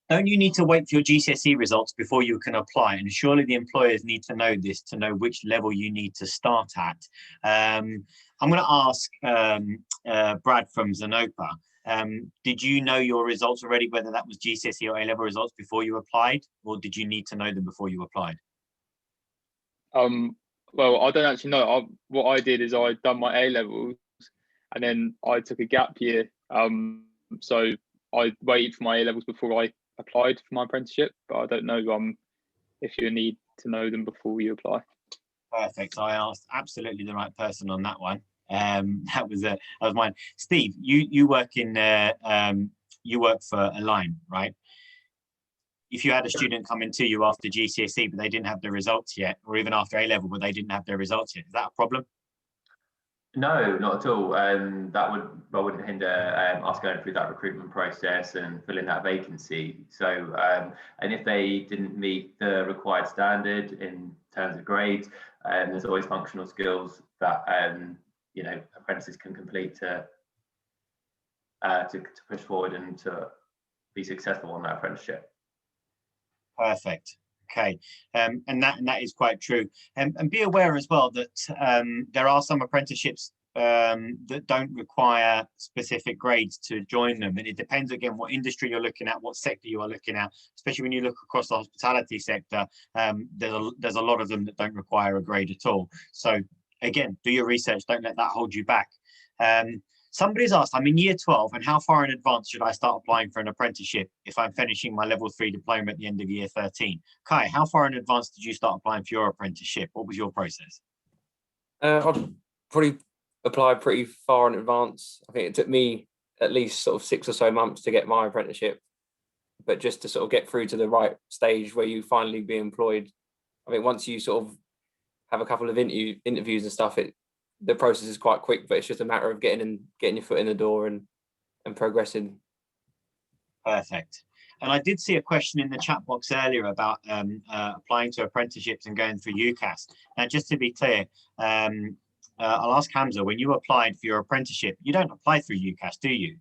Don't you need to wait for your GCSE results before you can apply? And surely the employers need to know this to know which level you need to start at. I'm going to ask Brad from Zenopa. Did you know your results already, whether that was GCSE or A-level results before you applied, or did you need to know them before you applied? Well, I don't actually know. What I did is I done my A-levels, and then I took a gap year. So I waited for my A-levels before I applied for my apprenticeship, but I don't know if you need to know them before you apply. Perfect. I asked absolutely the right person on that one. That was mine. Steve, you work you work for Align, right? If you had a student come into you after GCSE but they didn't have their results yet, or even after A-level but they didn't have their results yet, is that a problem? No, not at all. That wouldn't hinder us going through that recruitment process and filling that vacancy. So, and if they didn't meet the required standard in terms of grades, there's always functional skills that you know, apprentices can complete to push forward and to be successful on that apprenticeship. Perfect. Okay, and that is quite true. And be aware as well that there are some apprenticeships that don't require specific grades to join them, and it depends again what industry you're looking at, what sector you are looking at. Especially when you look across the hospitality sector, there's a lot of them that don't require a grade at all. So again, do your research. Don't let that hold you back. Somebody's asked, I'm in year 12, and how far in advance should I start applying for an apprenticeship if I'm finishing my level 3 diploma at the end of year 13? Kai, how far in advance did you start applying for your apprenticeship? What was your process? I'd probably apply pretty far in advance. I think it took me at least sort of 6 or so months to get my apprenticeship, but just to sort of get through to the right stage where you finally be employed. I think once you sort of have a couple of interviews and stuff, the process is quite quick, but it's just a matter of getting your foot in the door and progressing. Perfect. And I did see a question in the chat box earlier about applying to apprenticeships and going through UCAS. Now, just to be clear, I'll ask Hamza, when you applied for your apprenticeship, you don't apply through UCAS, do you?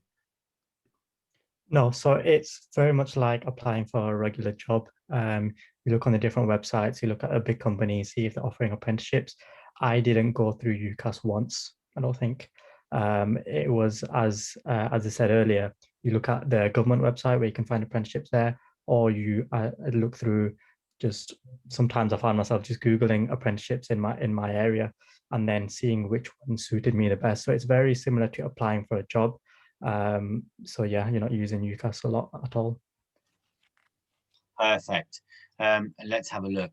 No, so it's very much like applying for a regular job. You look on the different websites, you look at a big company, see if they're offering apprenticeships. I didn't go through UCAS once, I don't think. It was, as I said earlier, you look at the government website where you can find apprenticeships there, or you look through, just sometimes I find myself just Googling apprenticeships in my area and then seeing which one suited me the best. So it's very similar to applying for a job. So yeah, you're not using UCAS a lot at all. Perfect. And let's have a look.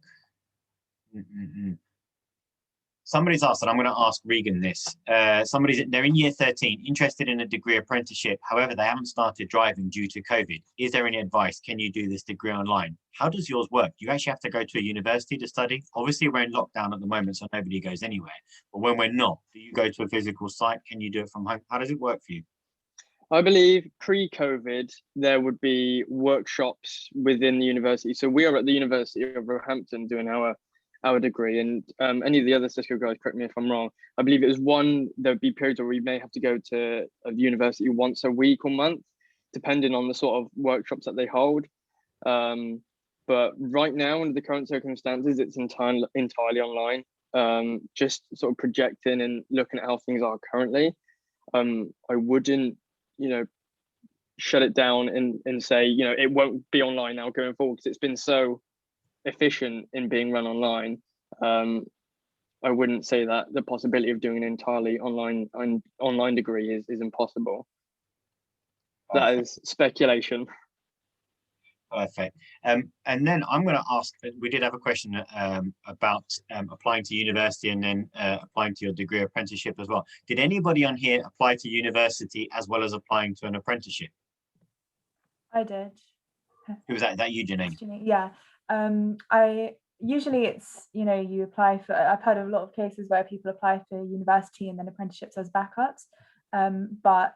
Somebody's asked, and I'm going to ask Regan this. They're in year 13, interested in a degree apprenticeship. However, they haven't started driving due to COVID. Is there any advice? Can you do this degree online? How does yours work? Do you actually have to go to a university to study? Obviously, we're in lockdown at the moment, so nobody goes anywhere. But when we're not, do you go to a physical site? Can you do it from home? How does it work for you? I believe pre-COVID, there would be workshops within the university. So we are at the University of Roehampton doing our degree, and any of the other Cisco guys, correct me if I'm wrong, I believe it was there'd be periods where we may have to go to a university once a week or month, depending on the sort of workshops that they hold. But right now, under the current circumstances, it's entirely online, just sort of projecting and looking at how things are currently. I wouldn't, shut it down and say, it won't be online now going forward, because it's been so efficient in being run online. I wouldn't say that the possibility of doing an entirely online degree is impossible. That is speculation. Perfect. And then I'm going to ask, we did have a question about applying to university and then applying to your degree apprenticeship as well. Did anybody on here apply to university as well as applying to an apprenticeship? I did. Who was that? Is that you, Janine? Yeah. I usually it's, you apply for, I've heard of a lot of cases where people apply for university and then apprenticeships as backups. But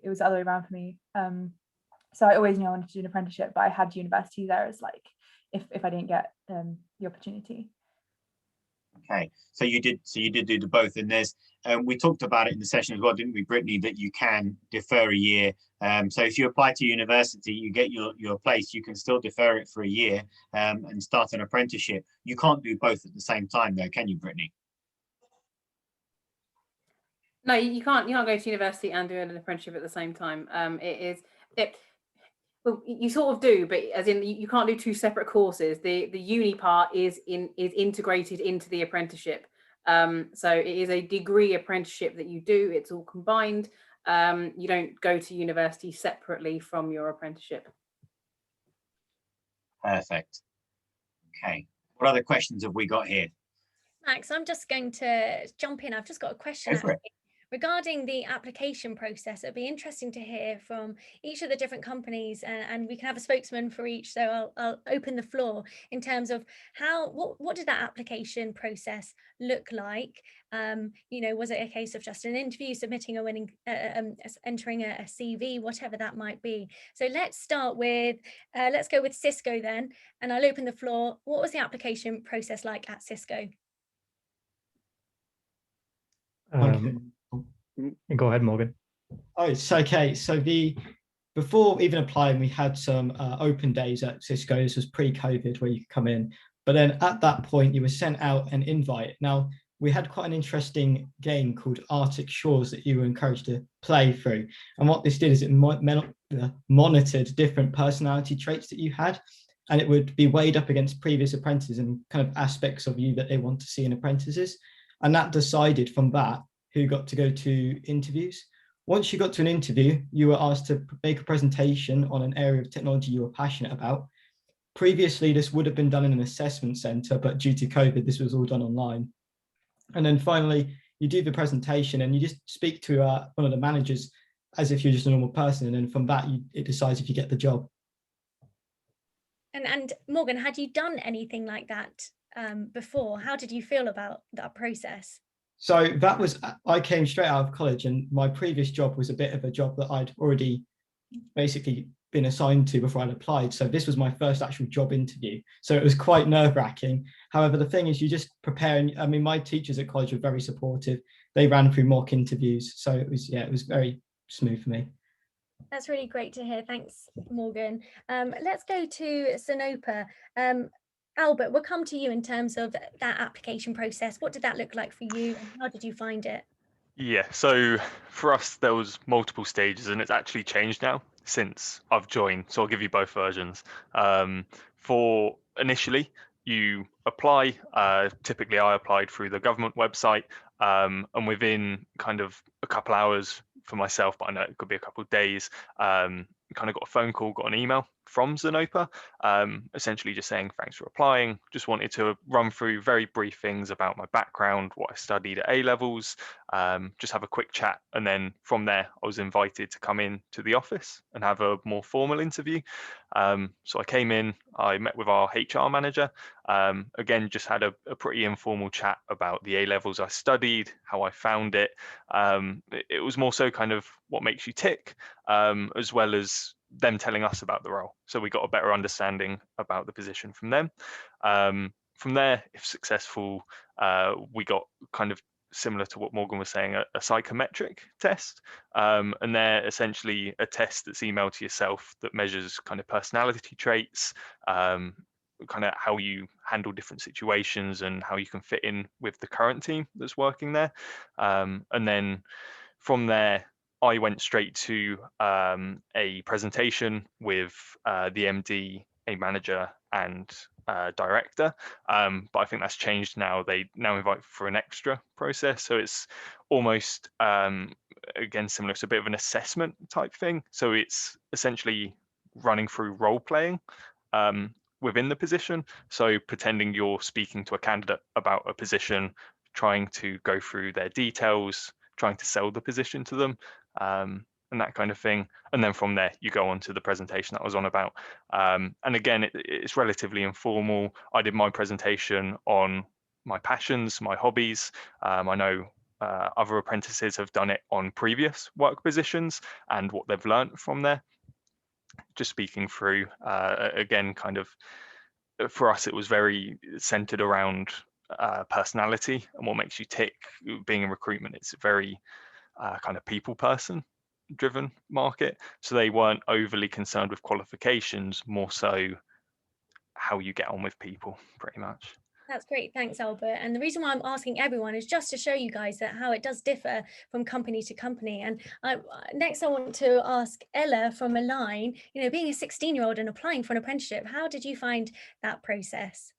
it was the other way around for me. So I always knew I wanted to do an apprenticeship, but I had university there as like, if I didn't get the opportunity. Okay, so you did do the both, and there's we talked about it in the session as well, didn't we, Brittany, that you can defer a year. So if you apply to university, you get your place, you can still defer it for a year and start an apprenticeship. You can't do both at the same time though, can you, Brittany? No, you can't go to university and do an apprenticeship at the same time. Well, you sort of do, but as in you can't do two separate courses. The uni part is integrated into the apprenticeship. So it is a degree apprenticeship that you do. It's all combined. You don't go to university separately from your apprenticeship. Perfect. Okay. What other questions have we got here? Max, I'm just going to jump in. I've just got a question regarding the application process. It'd be interesting to hear from each of the different companies, and we can have a spokesman for each. So I'll open the floor in terms of what did that application process look like? Was it a case of just an interview, submitting a winning, entering a CV, whatever that might be? So let's start with, let's go with Cisco then, and I'll open the floor. What was the application process like at Cisco? Go ahead, Morgan. Oh, it's okay. So before even applying, we had some open days at Cisco. This was pre-COVID where you could come in. But then at that point, you were sent out an invite. Now, we had quite an interesting game called Arctic Shores that you were encouraged to play through. And what this did is it monitored different personality traits that you had. And it would be weighed up against previous apprentices and kind of aspects of you that they want to see in apprentices. And that decided from that who got to go to interviews. Once you got to an interview, you were asked to make a presentation on an area of technology you were passionate about. Previously, this would have been done in an assessment centre, but due to COVID, this was all done online. And then finally, you do the presentation and you just speak to one of the managers as if you're just a normal person. And then from that, it decides if you get the job. And Morgan, had you done anything like that before? How did you feel about that process? So I came straight out of college, and my previous job was a bit of a job that I'd already basically been assigned to before I'd applied. So this was my first actual job interview. So it was quite nerve-wracking. However, the thing is, you just prepare. And I mean, my teachers at college were very supportive. They ran through mock interviews. So it was very smooth for me. That's really great to hear. Thanks, Morgan. Let's go to Zenopa. Albert, we'll come to you in terms of that application process. What did that look like for you, and how did you find it? Yeah, so for us, there was multiple stages, and it's actually changed now since I've joined. So I'll give you both versions. For initially, you apply. Typically, I applied through the government website, and within kind of a couple hours for myself, but I know it could be a couple of days, kind of got a phone call, got an email from Zenopa, essentially just saying thanks for applying. Just wanted to run through very brief things about my background, what I studied at A levels, just have a quick chat, and then from there I was invited to come in to the office and have a more formal interview. So I came in, I met with our HR manager, again just had a pretty informal chat about the A levels I studied, how I found it. It was more so kind of what makes you tick, as well as them telling us about the role. So we got a better understanding about the position from them. From there, if successful, we got kind of similar to what Morgan was saying, a psychometric test. And they're essentially a test that's emailed to yourself that measures kind of personality traits, kind of how you handle different situations and how you can fit in with the current team that's working there. And then from there, I went straight to a presentation with the MD, a manager, and director. But I think that's changed now. They now invite for an extra process. So it's almost, again, similar. It's a bit of an assessment type thing. So it's essentially running through role playing within the position. So pretending you're speaking to a candidate about a position, trying to go through their details, trying to sell the position to them, and that kind of thing. And then from there, you go on to the presentation that I was on about. And again, it's relatively informal. I did my presentation on my passions, my hobbies. I know other apprentices have done it on previous work positions and what they've learned from there. Just speaking through, again, kind of, for us, it was very centered around personality and what makes you tick. Being in recruitment, it's a very kind of people person driven market. So they weren't overly concerned with qualifications, more so how you get on with people, pretty much. That's great. Thanks, Albert. And the reason why I'm asking everyone is just to show you guys that how it does differ from company to company. And next I want to ask Ella from Align, being a 16-year-old and applying for an apprenticeship, how did you find that process?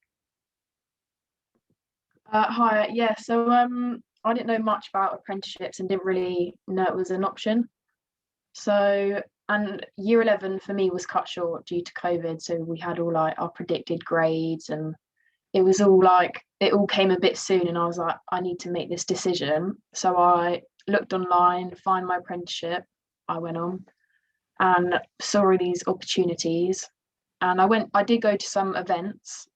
Hi, yeah, so I didn't know much about apprenticeships and didn't really know it was an option. So, and year 11 for me was cut short due to COVID. So we had all like our predicted grades, and it was all like, it all came a bit soon, and I was like, I need to make this decision. So I looked online, find my apprenticeship. I went on and saw all these opportunities, and I did go to some events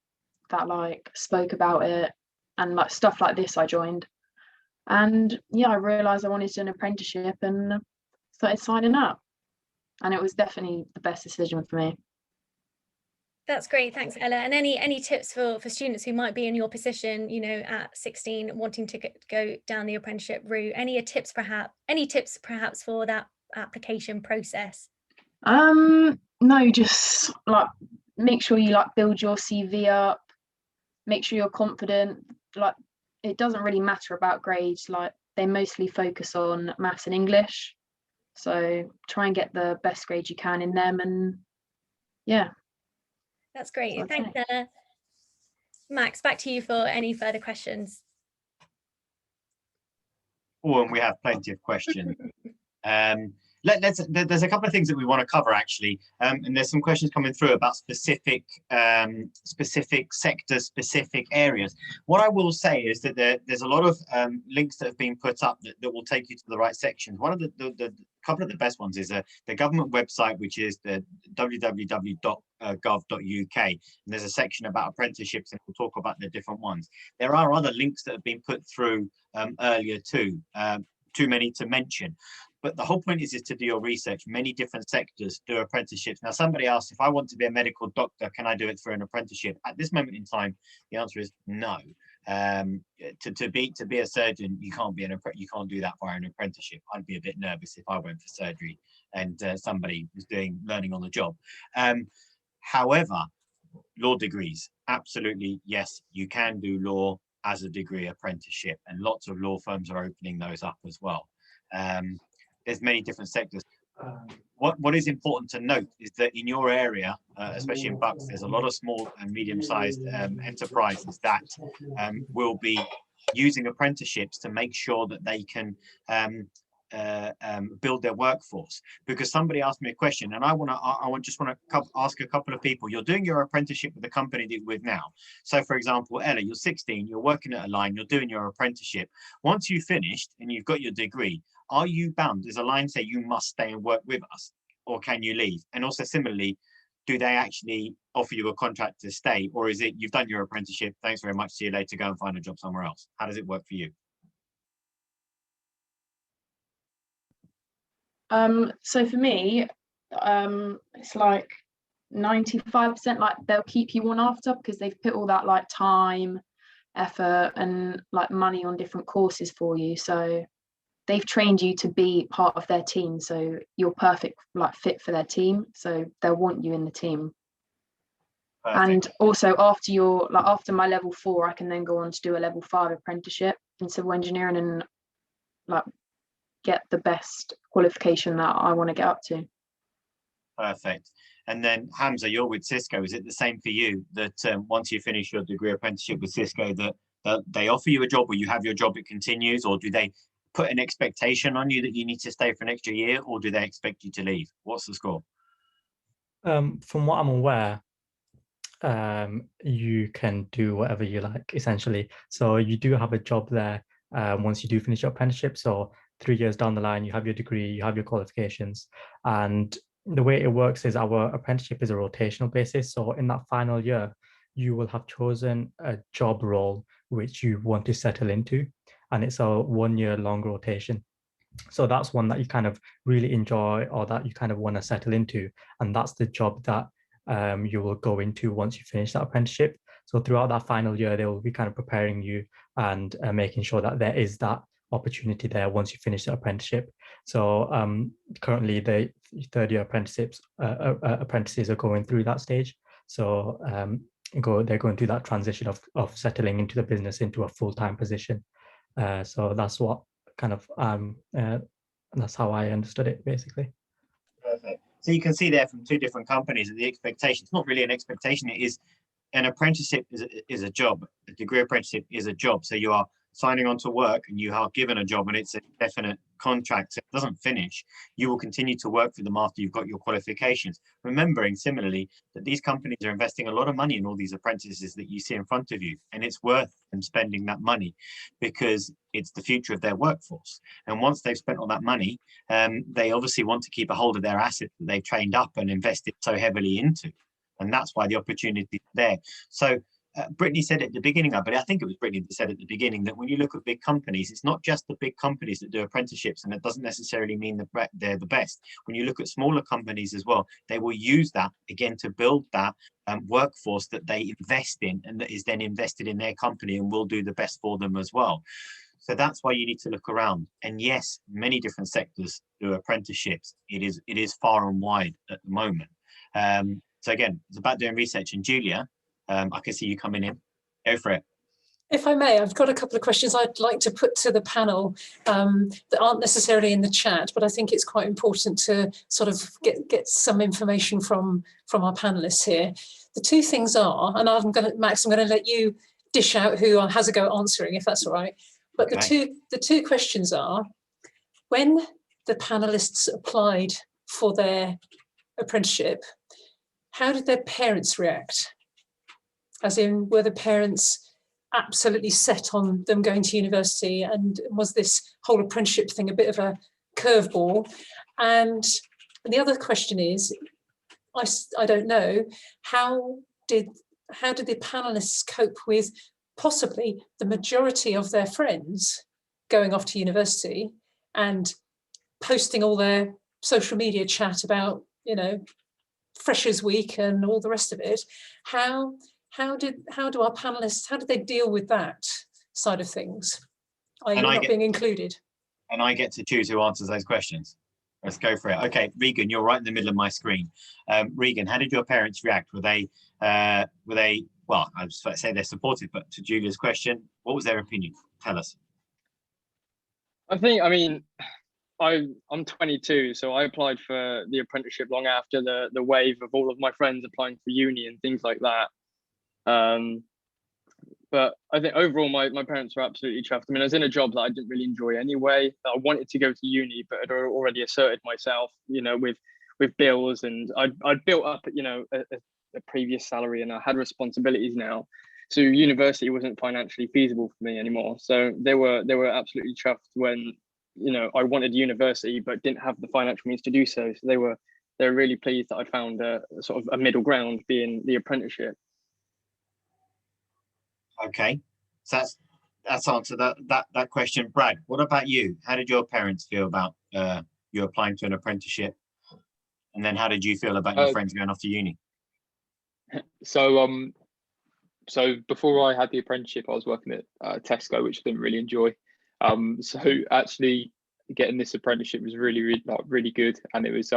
that like spoke about it, and like stuff like this I joined. And yeah, I realized I wanted to do an apprenticeship and started signing up, and it was definitely the best decision for me. That's great, thanks, Ella. And any tips for students who might be in your position, at 16, wanting to go down the apprenticeship route? Any tips perhaps for that application process? No, just like make sure you like build your CV up, make sure you're confident. Like, it doesn't really matter about grades, like they mostly focus on maths and English. So try and get the best grades you can in them, and yeah. That's great. Thanks, Ella. Max, back to you for any further questions. Oh, and we have plenty of questions. There's a couple of things that we want to cover actually, and there's some questions coming through about specific sectors, specific areas. What I will say is that there's a lot of links that have been put up that will take you to the right sections. One of the couple of the best ones is the government website, which is the www.gov.uk, and there's a section about apprenticeships, and we'll talk about the different ones. There are other links that have been put through earlier too, too many to mention. But the whole point is to do your research. Many different sectors do apprenticeships. Now, somebody asked, if I want to be a medical doctor, can I do it through an apprenticeship? At this moment in time, the answer is no. To be a surgeon, you can't do that via an apprenticeship. I'd be a bit nervous if I went for surgery and somebody was learning on the job. However, law degrees, absolutely, yes, you can do law as a degree apprenticeship, and lots of law firms are opening those up as well. There's many different sectors. What is important to note is that in your area, especially in Bucks, there's a lot of small and medium-sized enterprises that will be using apprenticeships to make sure that they can build their workforce. Because somebody asked me a question, and I just want to ask a couple of people. You're doing your apprenticeship with the company that you're with now. So, for example, Ella, you're 16, you're working at Align, you're doing your apprenticeship. Once you've finished and you've got your degree, are you bound? Does Align say you must stay and work with us, or can you leave? And also, similarly, do they actually offer you a contract to stay, or is it you've done your apprenticeship, thanks very much, see you later, go and find a job somewhere else? How does it work for you? So for me, it's like 95%, like they'll keep you on after, because they've put all that like time, effort and like money on different courses for you. So they've trained you to be part of their team. So you're perfect, like fit for their team. So they'll want you in the team. Perfect. And also after my level 4, I can then go on to do a level 5 apprenticeship in civil engineering and like get the best qualification that I want to get up to. Perfect. And then Hamza, you're with Cisco. Is it the same for you that once you finish your degree apprenticeship with Cisco that they offer you a job, or you have your job, it continues, or do they put an expectation on you that you need to stay for an extra year, or do they expect you to leave? What's the score? From what I'm aware, you can do whatever you like, essentially. So you do have a job there once you do finish your apprenticeship. So 3 years down the line, you have your degree, you have your qualifications. And the way it works is our apprenticeship is a rotational basis. So in that final year, you will have chosen a job role which you want to settle into. And it's a 1 year long rotation. So that's one that you kind of really enjoy, or that you kind of want to settle into. And that's the job that you will go into once you finish that apprenticeship. So throughout that final year, they will be kind of preparing you and making sure that there is that opportunity there once you finish the apprenticeship. So currently the third year apprentices are going through that stage. So they're going through that transition of settling into the business into a full-time position. So that's what kind of that's how I understood it, basically. Perfect. So you can see there from 2 different companies that the expectation, it's not really an expectation, it is an apprenticeship is a job. A degree apprenticeship is a job. So you are signing on to work and you are given a job, and it's a definite contract. So it doesn't finish. You will continue to work for them after you've got your qualifications. Remembering similarly that these companies are investing a lot of money in all these apprentices that you see in front of you, and it's worth them spending that money because it's the future of their workforce. And once they've spent all that money, they obviously want to keep a hold of their assets that they've trained up and invested so heavily into. And that's why the opportunity is there. So Brittany said at the beginning, but I think it was Brittany that said at the beginning that when you look at big companies, it's not just the big companies that do apprenticeships, and it doesn't necessarily mean that they're the best. When you look at smaller companies as well, they will use that again to build that workforce that they invest in, and that is then invested in their company and will do the best for them as well. So that's why you need to look around. And yes, many different sectors do apprenticeships. It is far and wide at the moment. So again, it's about doing research. And Julia, I can see you coming in. Go for it. If I may, I've got a couple of questions I'd like to put to the panel that aren't necessarily in the chat, but I think it's quite important to sort of get some information from our panelists here. The 2 things are, and Max, I'm going to let you dish out who has a go at answering, if that's all right. But okay. The two questions are, when the panelists applied for their apprenticeship, how did their parents react? As in, were the parents absolutely set on them going to university, and was this whole apprenticeship thing a bit of a curveball? And the other question is, I don't know, how did the panelists cope with possibly the majority of their friends going off to university and posting all their social media chat about, Freshers Week and all the rest of it? How do our panelists, how did they deal with that side of things? i.e. not being included? And I get to choose who answers those questions. Let's go for it. Okay, Regan, you're right in the middle of my screen. Regan, how did your parents react? Were they, well, I was about to say they're supportive, but to Julia's question, what was their opinion? Tell us. I'm 22, so I applied for the apprenticeship long after the wave of all of my friends applying for uni and things like that. But I think overall, my parents were absolutely chuffed. I mean, I was in a job that I didn't really enjoy anyway. I wanted to go to uni, but I'd already asserted myself, you know, with bills, and I'd built up, you know, a previous salary, and I had responsibilities now. So university wasn't financially feasible for me anymore. So they were absolutely chuffed when, you know, I wanted university but didn't have the financial means to do so. So they were really pleased that I'd found a sort of a middle ground, being the apprenticeship. Okay, so that's answered that question. Brad, what about you? How did your parents feel about you applying to an apprenticeship? And then how did you feel about your friends going off to uni? So before I had the apprenticeship, I was working at Tesco, which I didn't really enjoy. So actually getting this apprenticeship was really good, and it was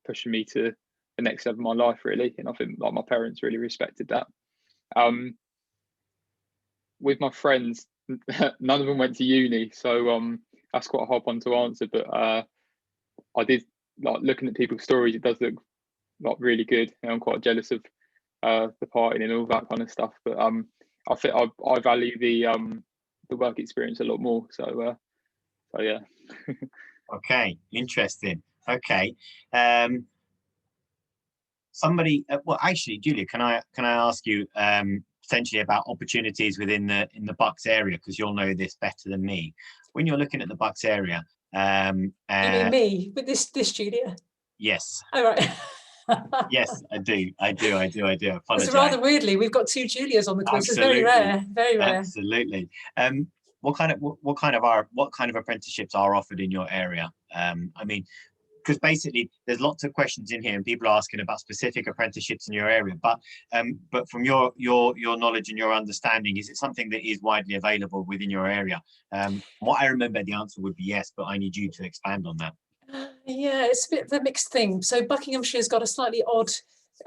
pushing me to the next level of my life, really. And I think like my parents really respected that. With my friends, none of them went to uni, so that's quite a hard one to answer. But I did like looking at people's stories. It does look like really good, and I'm quite jealous of the partying and all that kind of stuff. But I think I value the work experience a lot more. So yeah. Okay, interesting. Okay, somebody. Well, actually, Julia, can I ask you potentially about opportunities within the Bucks area, because you'll know this better than me. When you're looking at the Bucks area, you mean me with this Julia? Yes. All right. Yes, I do. Apologize. It's rather weirdly, we've got two Julias on the course. It's very rare, very rare. Absolutely. What kind of apprenticeships are offered in your area? I mean, because basically there's lots of questions in here, and people are asking about specific apprenticeships in your area. But from your knowledge and your understanding, is it something that is widely available within your area? What I remember, the answer would be yes, but I need you to expand on that. Yeah, it's a bit of a mixed thing. So Buckinghamshire's got a slightly odd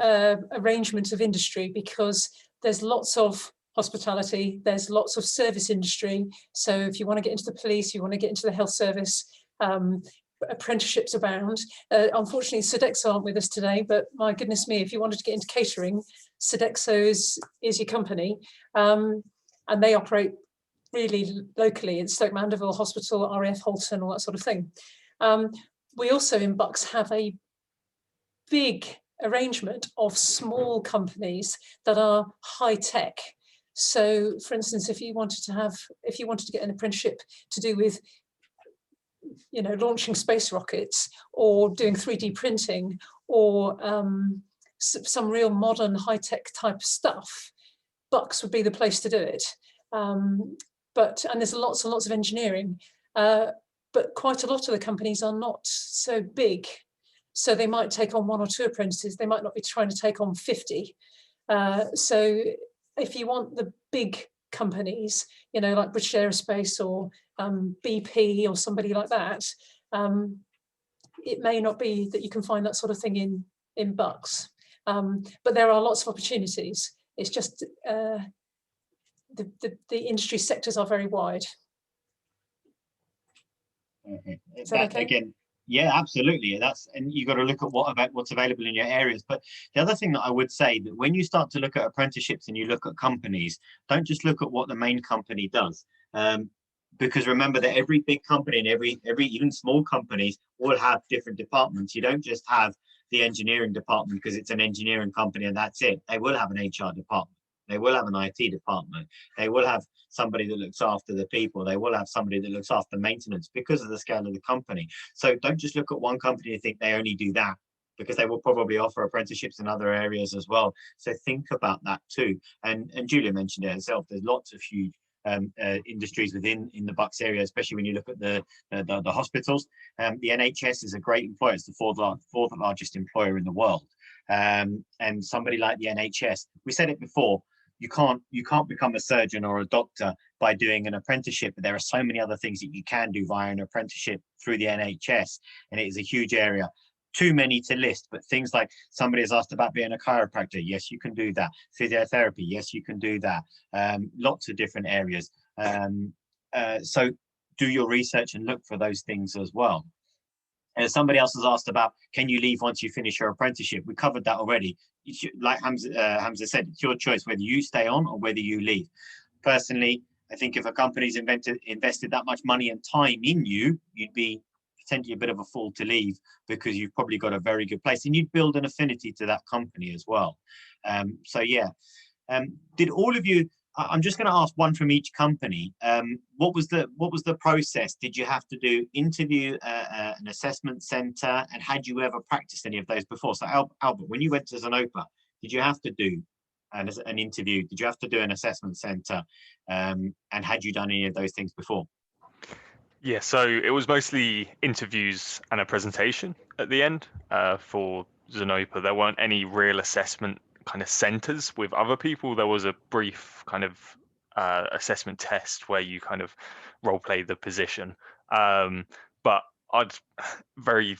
arrangement of industry, because there's lots of hospitality, there's lots of service industry. So if you want to get into the police, you want to get into the health service, apprenticeships abound. Unfortunately, Sodexo aren't with us today, but my goodness me, if you wanted to get into catering, Sodexo is your company, and they operate really locally in Stoke Mandeville Hospital, RAF Halton, all that sort of thing. We also in Bucks have a big arrangement of small companies that are high tech. So, for instance, if you wanted to get an apprenticeship to do with, you know, launching space rockets or doing 3D printing or some real modern high tech type of stuff, Bucks would be the place to do it. And there's lots and lots of engineering. But quite a lot of the companies are not so big. So they might take on 1 or 2 apprentices. They might not be trying to take on 50. So if you want the big companies, you know, like British Aerospace or BP or somebody like that, it may not be that you can find that sort of thing in Bucks. But there are lots of opportunities. It's just the industry sectors are very wide. Is that okay? Again, yeah, absolutely. And you've got to look at what's available in your areas. But the other thing that I would say, that when you start to look at apprenticeships and you look at companies, don't just look at what the main company does. Because remember that every big company and every even small companies all have different departments. You don't just have the engineering department because it's an engineering company and that's it. They will have an HR department. They will have an IT department. They will have somebody that looks after the people. They will have somebody that looks after maintenance because of the scale of the company. So don't just look at one company and think they only do that, because they will probably offer apprenticeships in other areas as well. So think about that too. And Julia mentioned it herself, there's lots of huge industries in the Bucks area, especially when you look at the hospitals. The NHS is a great employer. It's the fourth largest employer in the world. And somebody like the NHS, we said it before, you can't become a surgeon or a doctor by doing an apprenticeship, but there are so many other things that you can do via an apprenticeship through the NHS, and it is a huge area. Too many to list, but things like somebody has asked about being a chiropractor. Yes, you can do that. Physiotherapy. Yes, you can do that. Lots of different areas. So do your research and look for those things as well. And somebody else has asked about, can you leave once you finish your apprenticeship? We covered that already. Like Hamza said, it's your choice whether you stay on or whether you leave. Personally, I think if a company's invested that much money and time in you, you'd be potentially a bit of a fool to leave, because you've probably got a very good place and you'd build an affinity to that company as well. So yeah, did all of you, I'm just going to ask one from each company. What was the process? Did you have to do interview, an assessment center, and had you ever practiced any of those before? So Albert, when you went to Zenopa, did you have to do an interview? Did you have to do an assessment center? And had you done any of those things before? Yeah, so it was mostly interviews and a presentation at the end for Zenopa. There weren't any real assessment kind of centers with other people. There was a brief kind of assessment test where you kind of role play the position. But I'd very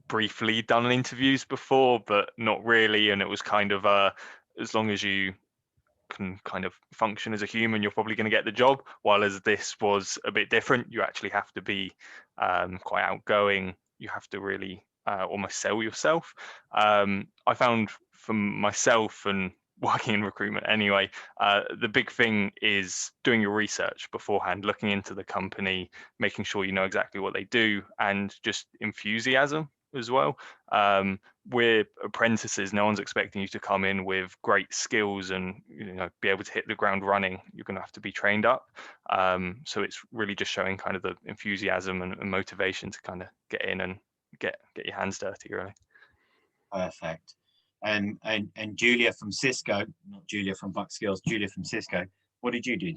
briefly done interviews before, but not really. And it was kind of as long as you can kind of function as a human, you're probably going to get the job. While as this was a bit different, you actually have to be quite outgoing. You have to really almost sell yourself. I found for myself, and working in recruitment anyway, the big thing is doing your research beforehand, looking into the company, making sure you know exactly what they do, and just enthusiasm as well. We're apprentices. No one's expecting you to come in with great skills and be able to hit the ground running. You're going to have to be trained up. So it's really just showing kind of the enthusiasm and motivation to kind of get in and get your hands dirty, really. Perfect. And Julia from Cisco, not Julia from Buck Skills, Julia from Cisco, what did you do?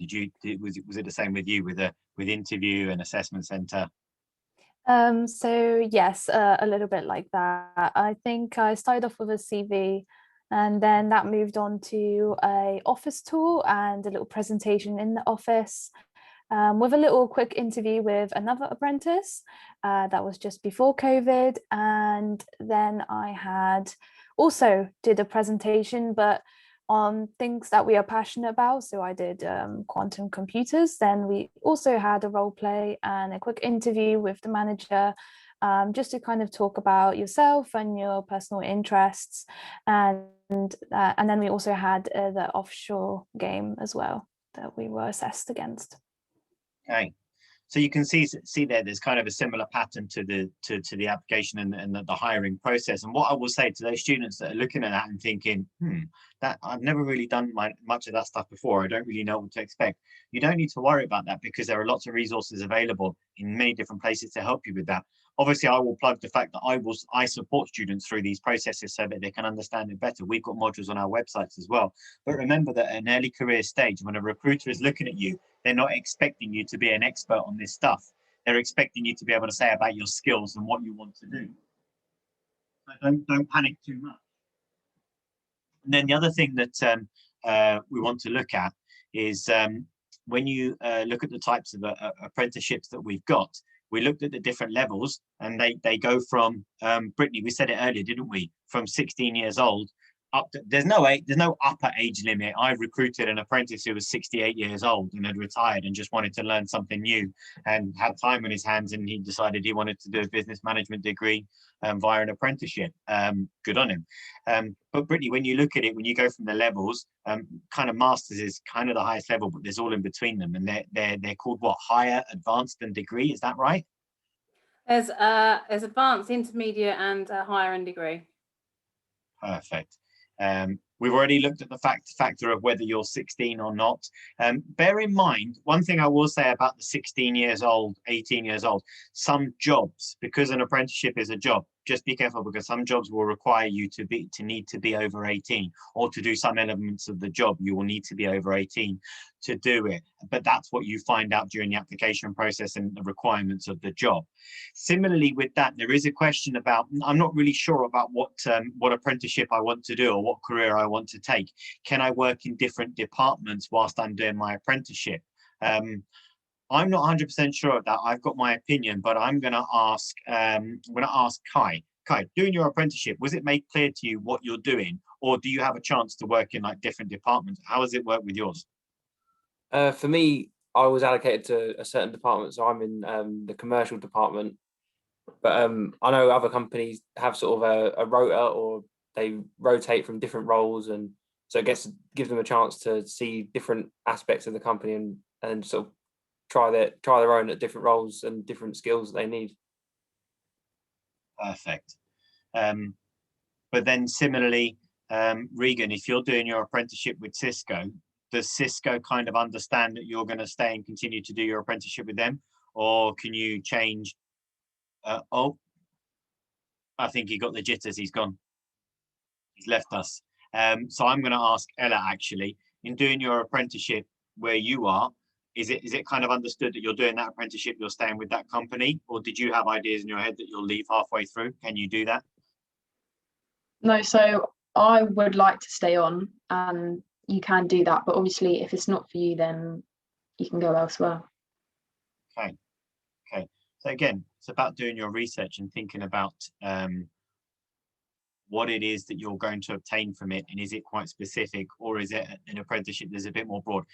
Was it the same with you, with interview and assessment center? So yes, a little bit like that. I think I started off with a CV, and then that moved on to a office tour and a little presentation in the office, with a little quick interview with another apprentice. That was just before COVID. And then I had also did a presentation, but on things that we are passionate about. So I did quantum computers. Then we also had a role play and a quick interview with the manager, just to kind of talk about yourself and your personal interests. And then we also had the offshore game as well that we were assessed against. Okay, so you can see there's kind of a similar pattern to the application and the hiring process. And what I will say to those students that are looking at that and thinking, that I've never really done much of that stuff before, I don't really know what to expect. You don't need to worry about that, because there are lots of resources available in many different places to help you with that. Obviously, I will plug the fact that I support students through these processes so that they can understand it better. We've got modules on our websites as well. But remember that at an early career stage, when a recruiter is looking at you, they're not expecting you to be an expert on this stuff. They're expecting you to be able to say about your skills and what you want to do. So don't panic too much. And then the other thing that we want to look at is when you look at the types of apprenticeships that we've got, we looked at the different levels, and they go from, Brittany, we said it earlier, didn't we? From 16 years old up to, there's no upper age limit. I recruited an apprentice who was 68 years old and had retired and just wanted to learn something new and had time on his hands, and he decided he wanted to do a business management degree via an apprenticeship. Good on him. But Brittany, when you look at it, when you go from the levels, kind of masters is kind of the highest level, but there's all in between them, and they're called what? Higher, advanced, and degree. Is that right? There's advanced, intermediate, and higher and degree. Perfect. We've already looked at the factor of whether you're 16 or not. Bear in mind, one thing I will say about the 16 years old, 18 years old, some jobs, because an apprenticeship is a job, just be careful, because some jobs will require you to need to be over 18, or to do some elements of the job, you will need to be over 18 to do it. But that's what you find out during the application process and the requirements of the job. Similarly with that, there is a question about, I'm not really sure about what apprenticeship I want to do or what career I want to take. Can I work in different departments whilst I'm doing my apprenticeship? I'm not 100% sure of that. I've got my opinion, but I'm going to ask Kai. Kai, doing your apprenticeship, was it made clear to you what you're doing, or do you have a chance to work in like different departments? How does it work with yours? For me, I was allocated to a certain department, so I'm in the commercial department. But I know other companies have sort of a rota, or they rotate from different roles, and So it gives them a chance to see different aspects of the company and sort of try their own at different roles and different skills that they need. Perfect. But then similarly, Regan, if you're doing your apprenticeship with Cisco, does Cisco kind of understand that you're going to stay and continue to do your apprenticeship with them, or can you change? Oh, I think he got the jitters. He's gone. He's left us. So I'm going to ask Ella, actually, in doing your apprenticeship where you are, is it kind of understood that you're doing that apprenticeship, you're staying with that company, or did you have ideas in your head that you'll leave halfway through? Can you do that? No, so I would like to stay on, and you can do that, but obviously if it's not for you, then you can go elsewhere. Okay. So again, it's about doing your research and thinking about what it is that you're going to obtain from it, and is it quite specific, or is it an apprenticeship that's a bit more broad?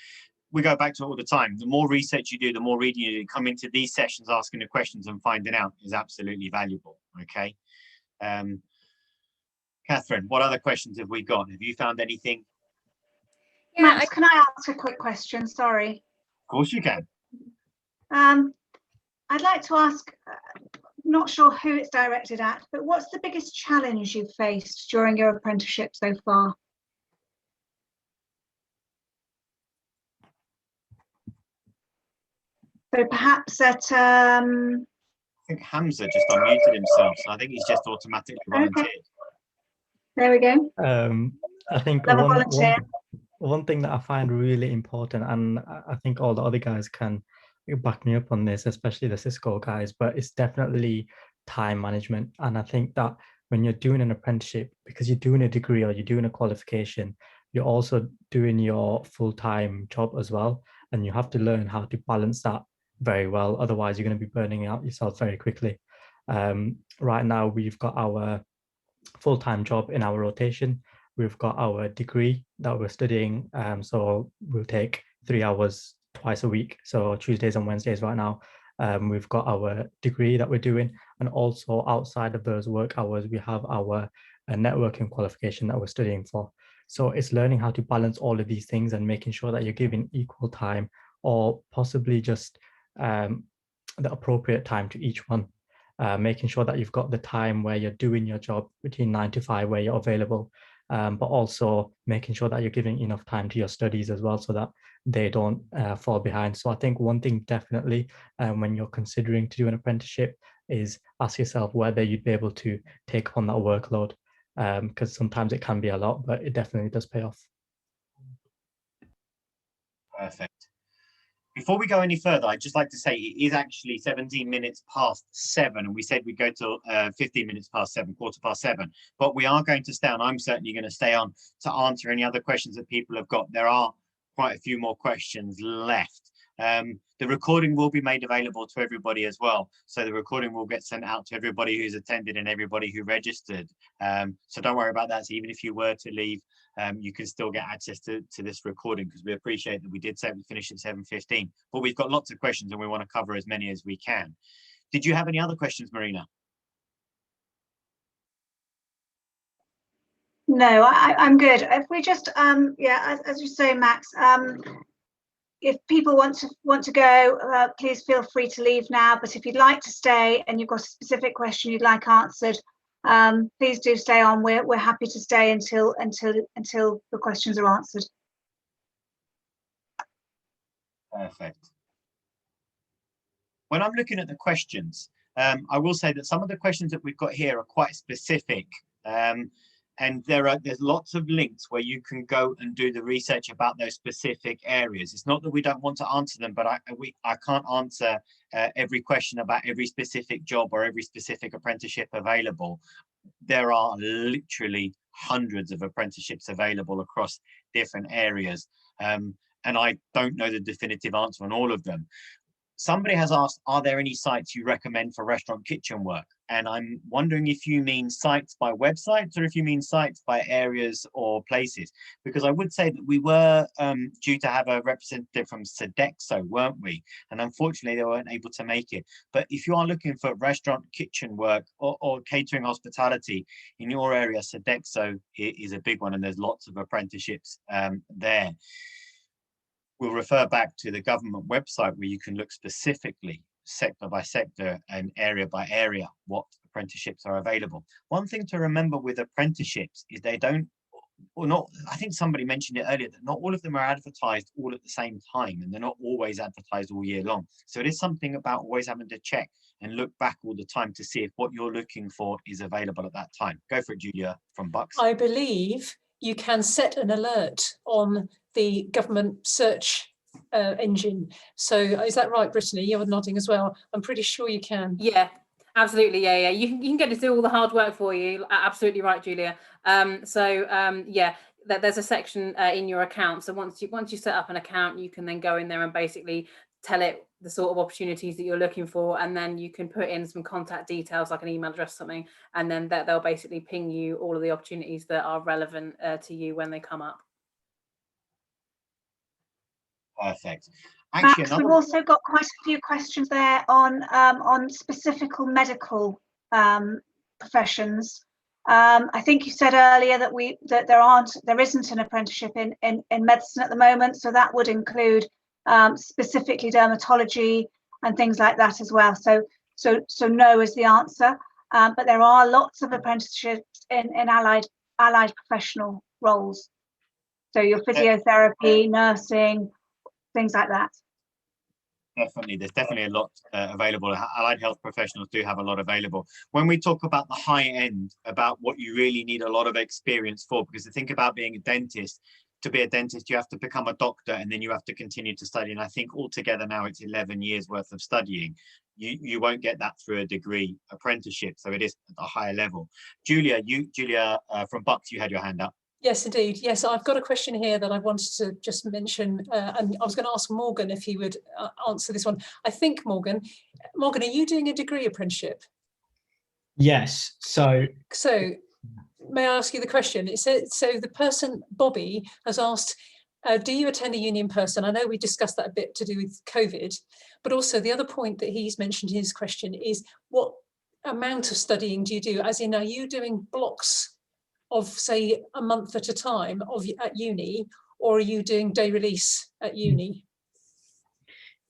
We go back to it all the time. The more research you do, the more reading you do, come into these sessions asking the questions and finding out is absolutely valuable. Okay. Catherine, what other questions have we got? Have you found anything? Yeah, Max, can I ask a quick question? Sorry. Of course you can. I'd like to ask, not sure who it's directed at, but what's the biggest challenge you've faced during your apprenticeship so far? So perhaps at I think Hamza just unmuted himself, so I think he's just automatically volunteered. Okay. There we go. I think one thing that I find really important, and I think all the other guys can back me up on this, especially the Cisco guys, but it's definitely time management. And I think that when you're doing an apprenticeship, because you're doing a degree or you're doing a qualification, you're also doing your full-time job as well. And you have to learn how to balance that very well. Otherwise, you're going to be burning out yourself very quickly. Right now, we've got our full-time job in our rotation. We've got our degree that we're studying. So we'll take 3 hours twice a week. So Tuesdays and Wednesdays right now. We've got our degree that we're doing. And also outside of those work hours, we have our networking qualification that we're studying for. So it's learning how to balance all of these things and making sure that you're giving equal time, or possibly just the appropriate time to each one. Making sure that you've got the time where you're doing your job between 9 to 5 where you're available, but also making sure that you're giving enough time to your studies as well so that they don't fall behind. So I think one thing definitely when you're considering to do an apprenticeship is ask yourself whether you'd be able to take on that workload, because sometimes it can be a lot, but it definitely does pay off. Perfect. Before we go any further, I'd just like to say it is actually 17 minutes past 7, and we said we'd go till 15 minutes past 7, quarter past 7. But we are going to stay on. I'm certainly going to stay on to answer any other questions that people have got. There are quite a few more questions left. The recording will be made available to everybody as well. So the recording will get sent out to everybody who's attended and everybody who registered. So don't worry about that. So even if you were to leave, you can still get access to this recording, because we appreciate that we did say we finished at 7:15, but we've got lots of questions and we want to cover as many as we can. Did you have any other questions, Marina? No, I'm good. If we just, yeah, as you say, Max, if people want to go, please feel free to leave now. But if you'd like to stay and you've got a specific question you'd like answered, please do stay on. We're happy to stay until the questions are answered. Perfect. When I'm looking at the questions, I will say that some of the questions that we've got here are quite specific. And there's lots of links where you can go and do the research about those specific areas. It's not that we don't want to answer them, but I can't answer every question about every specific job or every specific apprenticeship available. There are literally hundreds of apprenticeships available across different areas. And I don't know the definitive answer on all of them. Somebody has asked, are there any sites you recommend for restaurant kitchen work? And I'm wondering if you mean sites by websites or if you mean sites by areas or places, because I would say that we were due to have a representative from Sodexo, weren't we? And unfortunately, they weren't able to make it. But if you are looking for restaurant kitchen work or catering hospitality in your area, Sodexo is a big one, and there's lots of apprenticeships there. We'll refer back to the government website where you can look specifically sector by sector and area by area what apprenticeships are available. One thing to remember with apprenticeships is they don't, or not, I think somebody mentioned it earlier, that not all of them are advertised all at the same time, and they're not always advertised all year long. So it is something about always having to check and look back all the time to see if what you're looking for is available at that time. Go for it, Julia from Bucks. I believe you can set an alert on the government search engine. So is that right, Brittany? You're nodding as well. I'm pretty sure you can. Yeah, absolutely. Yeah. You can get to do all the hard work for you. Absolutely right, Julia. Yeah, there's a section in your account. So once you set up an account, you can then go in there and basically tell it the sort of opportunities that you're looking for, and then you can put in some contact details like an email address or something, and then they'll basically ping you all of the opportunities that are relevant to you when they come up. Perfect. Actually, Max, we've also got quite a few questions there on specific medical professions. I think you said earlier that there isn't an apprenticeship in medicine at the moment, so that would include specifically dermatology and things like that as well. So no is the answer, but there are lots of apprenticeships in allied professional roles. So your physiotherapy, nursing, things like that. Definitely, there's definitely a lot available. Allied health professionals do have a lot available. When we talk about the high end, about what you really need a lot of experience for, because to think about being a dentist, to be a dentist, you have to become a doctor and then you have to continue to study. And I think altogether now it's 11 years worth of studying. You won't get that through a degree apprenticeship. So it is at a higher level. Julia from Bucks, you had your hand up. Yes, indeed. Yes, I've got a question here that I wanted to just mention, and I was going to ask Morgan if he would answer this one. I think, Morgan, are you doing a degree apprenticeship? Yes. So may I ask you the question? It says, so the person, Bobby, has asked, do you attend a uni in person? I know we discussed that a bit to do with COVID, but also the other point that he's mentioned in his question is what amount of studying do you do? As in, are you doing blocks of, say, a month at a time at uni, or are you doing day release at uni?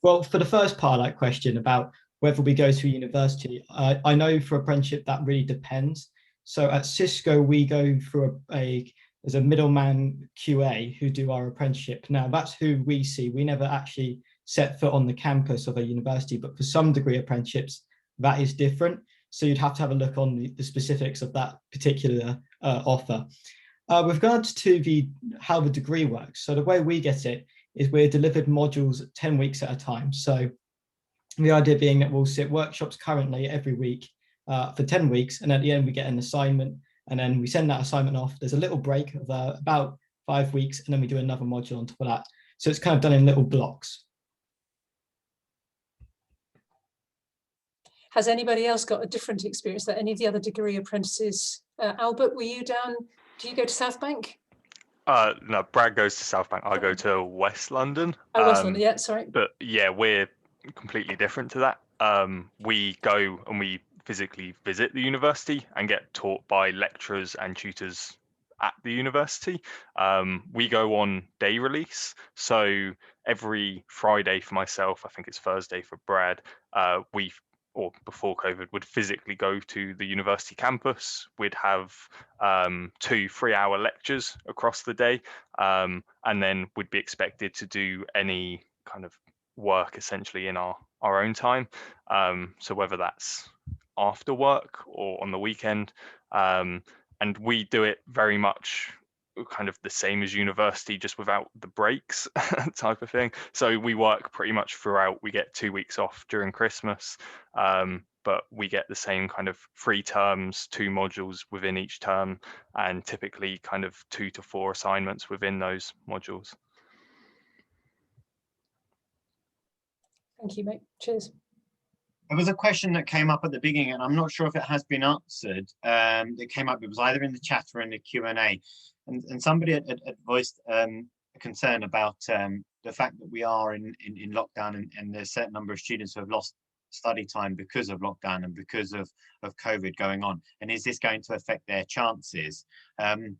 Well, for the first part of that question about whether we go to university, I know for apprenticeship that really depends. So at Cisco, we go through there's a middleman QA who do our apprenticeship. Now that's who we see. We never actually set foot on the campus of a university, but for some degree apprenticeships, that is different. So you'd have to have a look on the specifics of that particular offer. With regards to how the degree works, so the way we get it is we're delivered modules 10 weeks at a time. So the idea being that we'll sit workshops currently every week for 10 weeks, and at the end we get an assignment, and then we send that assignment off. There's a little break of about 5 weeks, and then we do another module on top of that. So it's kind of done in little blocks. Has anybody else got a different experience that any of the other degree apprentices? Albert, were you down? Do you go to South Bank? No, Brad goes to South Bank. I go to West London. Oh, West London, yeah, sorry. But yeah, we're completely different to that. We go and we physically visit the university and get taught by lecturers and tutors at the university. We go on day release. So every Friday for myself, I think it's Thursday for Brad, or before COVID, would physically go to the university campus. We'd have 2 3-hour lectures across the day, and then we'd be expected to do any kind of work essentially in our own time. So whether that's after work or on the weekend, and we do it very much kind of the same as university, just without the breaks type of thing. So we work pretty much throughout. We get 2 weeks off during Christmas, but we get the same kind of 3 terms, 2 modules within each term, and typically kind of 2 to 4 assignments within those modules. Thank you, mate. Cheers. There was a question that came up at the beginning, and I'm not sure if it has been answered. It came up, it was either in the chat or in the Q&A. And somebody had voiced a concern about the fact that we are in lockdown, and there's a certain number of students who have lost study time because of lockdown and because of COVID going on. And is this going to affect their chances? I'm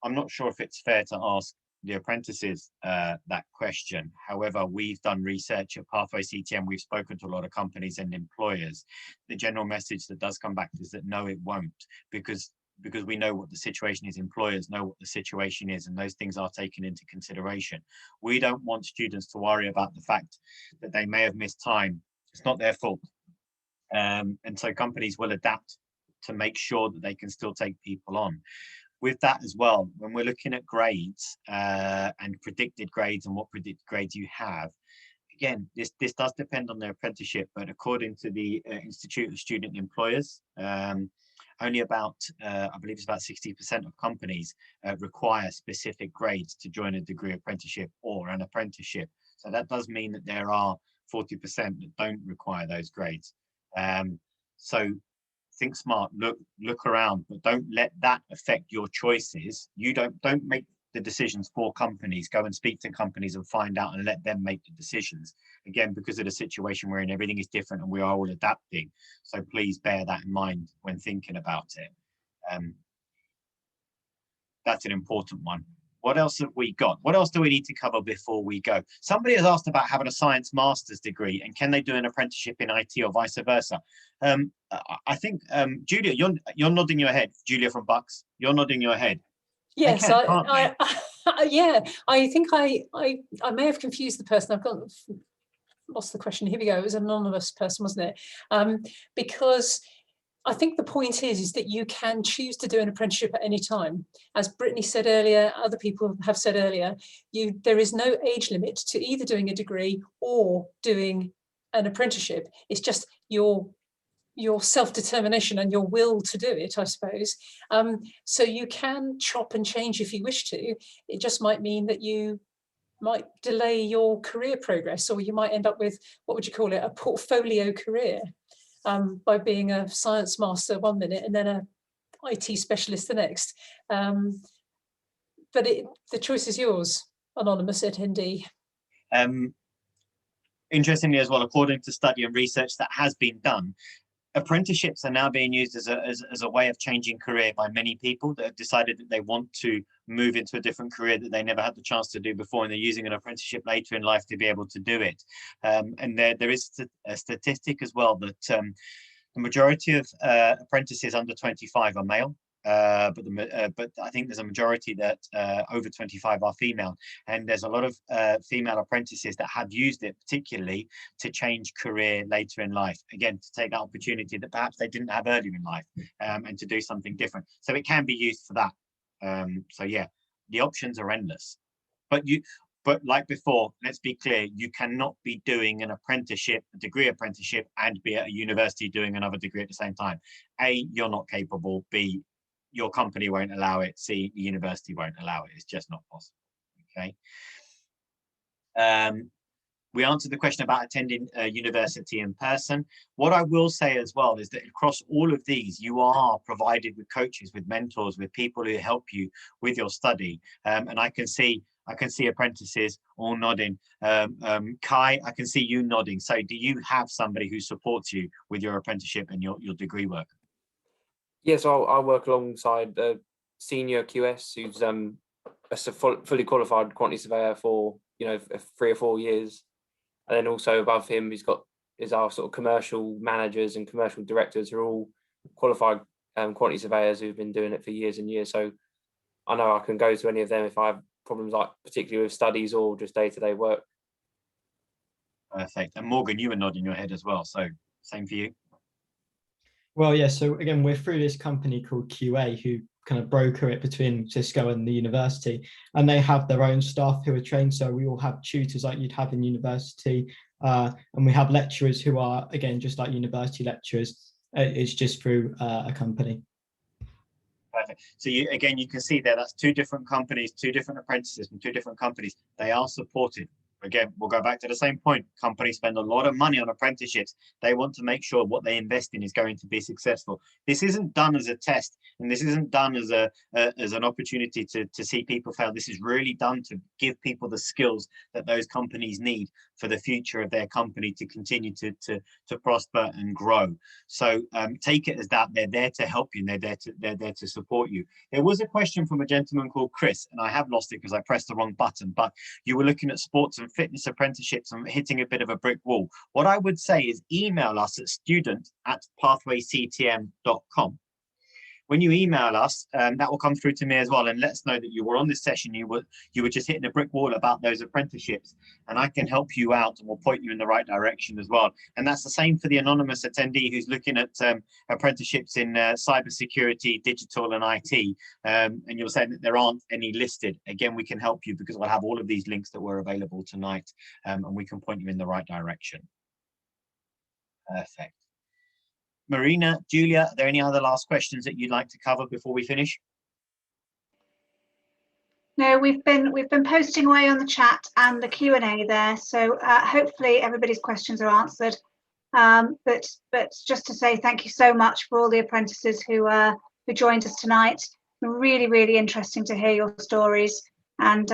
not sure if it's fair to ask the apprentices that question. However, we've done research at Pathway CTM. We've spoken to a lot of companies and employers. The general message that does come back is that no, it won't, because we know what the situation is. Employers know what the situation is, and those things are taken into consideration. We don't want students to worry about the fact that they may have missed time. It's not their fault. And so companies will adapt to make sure that they can still take people on. With that as well, when we're looking at grades and predicted grades and what predicted grades you have, again, this does depend on their apprenticeship, but according to the Institute of Student Employers, only about, I believe it's about 60% of companies require specific grades to join a degree apprenticeship or an apprenticeship. So that does mean that there are 40% that don't require those grades. So think smart, look around, but don't let that affect your choices. You don't make the decisions for companies. Go and speak to companies and find out and let them make the decisions. Again, because of the situation we're in, everything is different and we are all adapting. So please bear that in mind when thinking about it. That's an important one. What else have we got? What else do we need to cover before we go? Somebody has asked about having a science master's degree and can they do an apprenticeship in IT or vice versa? I think, Julia, you're nodding your head. Julia from Bucks, you're nodding your head. Yes, yeah, I think I may have confused the person. I've lost the question. Here we go. It was an anonymous person, wasn't it? Because I think the point is that you can choose to do an apprenticeship at any time. As Brittany said earlier, other people have said earlier, there is no age limit to either doing a degree or doing an apprenticeship. It's just your self-determination and your will to do it, I suppose. So you can chop and change if you wish to. It just might mean that you might delay your career progress, or you might end up with, what would you call it, a portfolio career. By being a science master one minute and then a IT specialist the next. But the choice is yours, anonymous attendee. Interestingly as well, according to study and research that has been done, apprenticeships are now being used as a way of changing career by many people that have decided that they want to move into a different career that they never had the chance to do before, and they're using an apprenticeship later in life to be able to do it. And there is a statistic as well that the majority of apprentices under 25 are male. But I think there's a majority that over 25 are female, and there's a lot of female apprentices that have used it particularly to change career later in life, again to take that opportunity that perhaps they didn't have earlier in life, and to do something different. So it can be used for that. So yeah, the options are endless, but like before, let's be clear, you cannot be doing an apprenticeship, a degree apprenticeship, and be at a university doing another degree at the same time. A, you're not capable. B, your company won't allow it. C, the university won't allow it. It's just not possible. Okay. We answered the question about attending university in person. What I will say as well is that across all of these, you are provided with coaches, with mentors, with people who help you with your study. And I can see apprentices all nodding. Kai, I can see you nodding. So do you have somebody who supports you with your apprenticeship and your degree work? Yes, I work alongside a senior QS who's a fully qualified quantity surveyor for 3 or 4 years, and then also above him is our sort of commercial managers and commercial directors who are all qualified quantity surveyors who've been doing it for years and years. So I know I can go to any of them if I have problems, like particularly with studies or just day-to-day work. Perfect. And Morgan, you were nodding your head as well, so same for you. Well, yeah, so again, we're through this company called QA who kind of broker it between Cisco and the university, and they have their own staff who are trained. So we all have tutors like you'd have in university, and we have lecturers who are, again, just like university lecturers. It's just through a company. Perfect. So you can see there, that's 2 different companies, 2 different apprentices from 2 different companies. They are supported Again, we'll go back to the same point. Companies spend a lot of money on apprenticeships. They want to make sure what they invest in is going to be successful. This isn't done as a test, and this isn't done as an opportunity to see people fail. This is really done to give people the skills that those companies need for the future of their company to continue to prosper and grow. So take it as that. They're there to help you, and they're there to support you. There was a question from a gentleman called Chris, and I have lost it because I pressed the wrong button, but you were looking at sports and fitness apprenticeships and hitting a bit of a brick wall. What I would say is email us at student@pathwayctm.com. When you email us, that will come through to me as well, and let us know that you were on this session, you were just hitting a brick wall about those apprenticeships, and I can help you out and we'll point you in the right direction as well. And that's the same for the anonymous attendee who's looking at apprenticeships in cybersecurity, digital and IT, and you're saying that there aren't any listed. Again, we can help you because we'll have all of these links that were available tonight, and we can point you in the right direction. Perfect. Marina, Julia, are there any other last questions that you'd like to cover before we finish? No, we've been posting away on the chat and the Q&A there, so hopefully everybody's questions are answered. But just to say thank you so much for all the apprentices who joined us tonight. Really, really interesting to hear your stories, and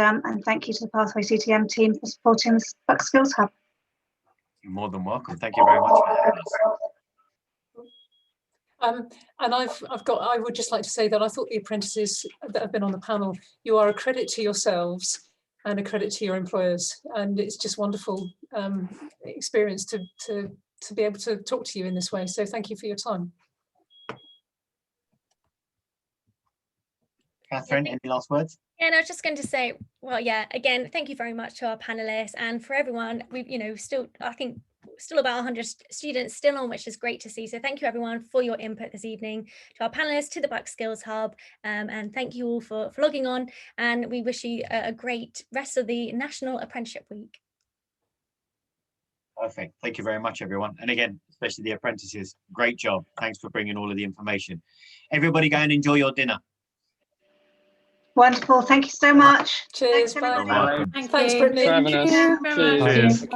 thank you to the Pathway CTM team for supporting the Buck Skills Hub. You're more than welcome. Thank you very much for having us. And I would just like to say that I thought the apprentices that have been on the panel, you are a credit to yourselves and a credit to your employers. And it's just wonderful experience to be able to talk to you in this way. So thank you for your time. Catherine, any last words? Yeah, and I was just going to say, well, yeah, again, thank you very much to our panelists and for everyone. We've, I think still about 100 students still on, which is great to see. So thank you everyone for your input this evening, to our panelists, to the Buck Skills Hub, and thank you all for logging on, and we wish you a great rest of the National Apprenticeship Week. Perfect. Thank you very much, everyone. And again, especially the apprentices, great job. Thanks for bringing all of the information. Everybody go and enjoy your dinner. Wonderful. Thank you so much. Cheers. Thanks, bye. everybody. Thanks, Brittany. Thanks for having us. Cheers. Cheers.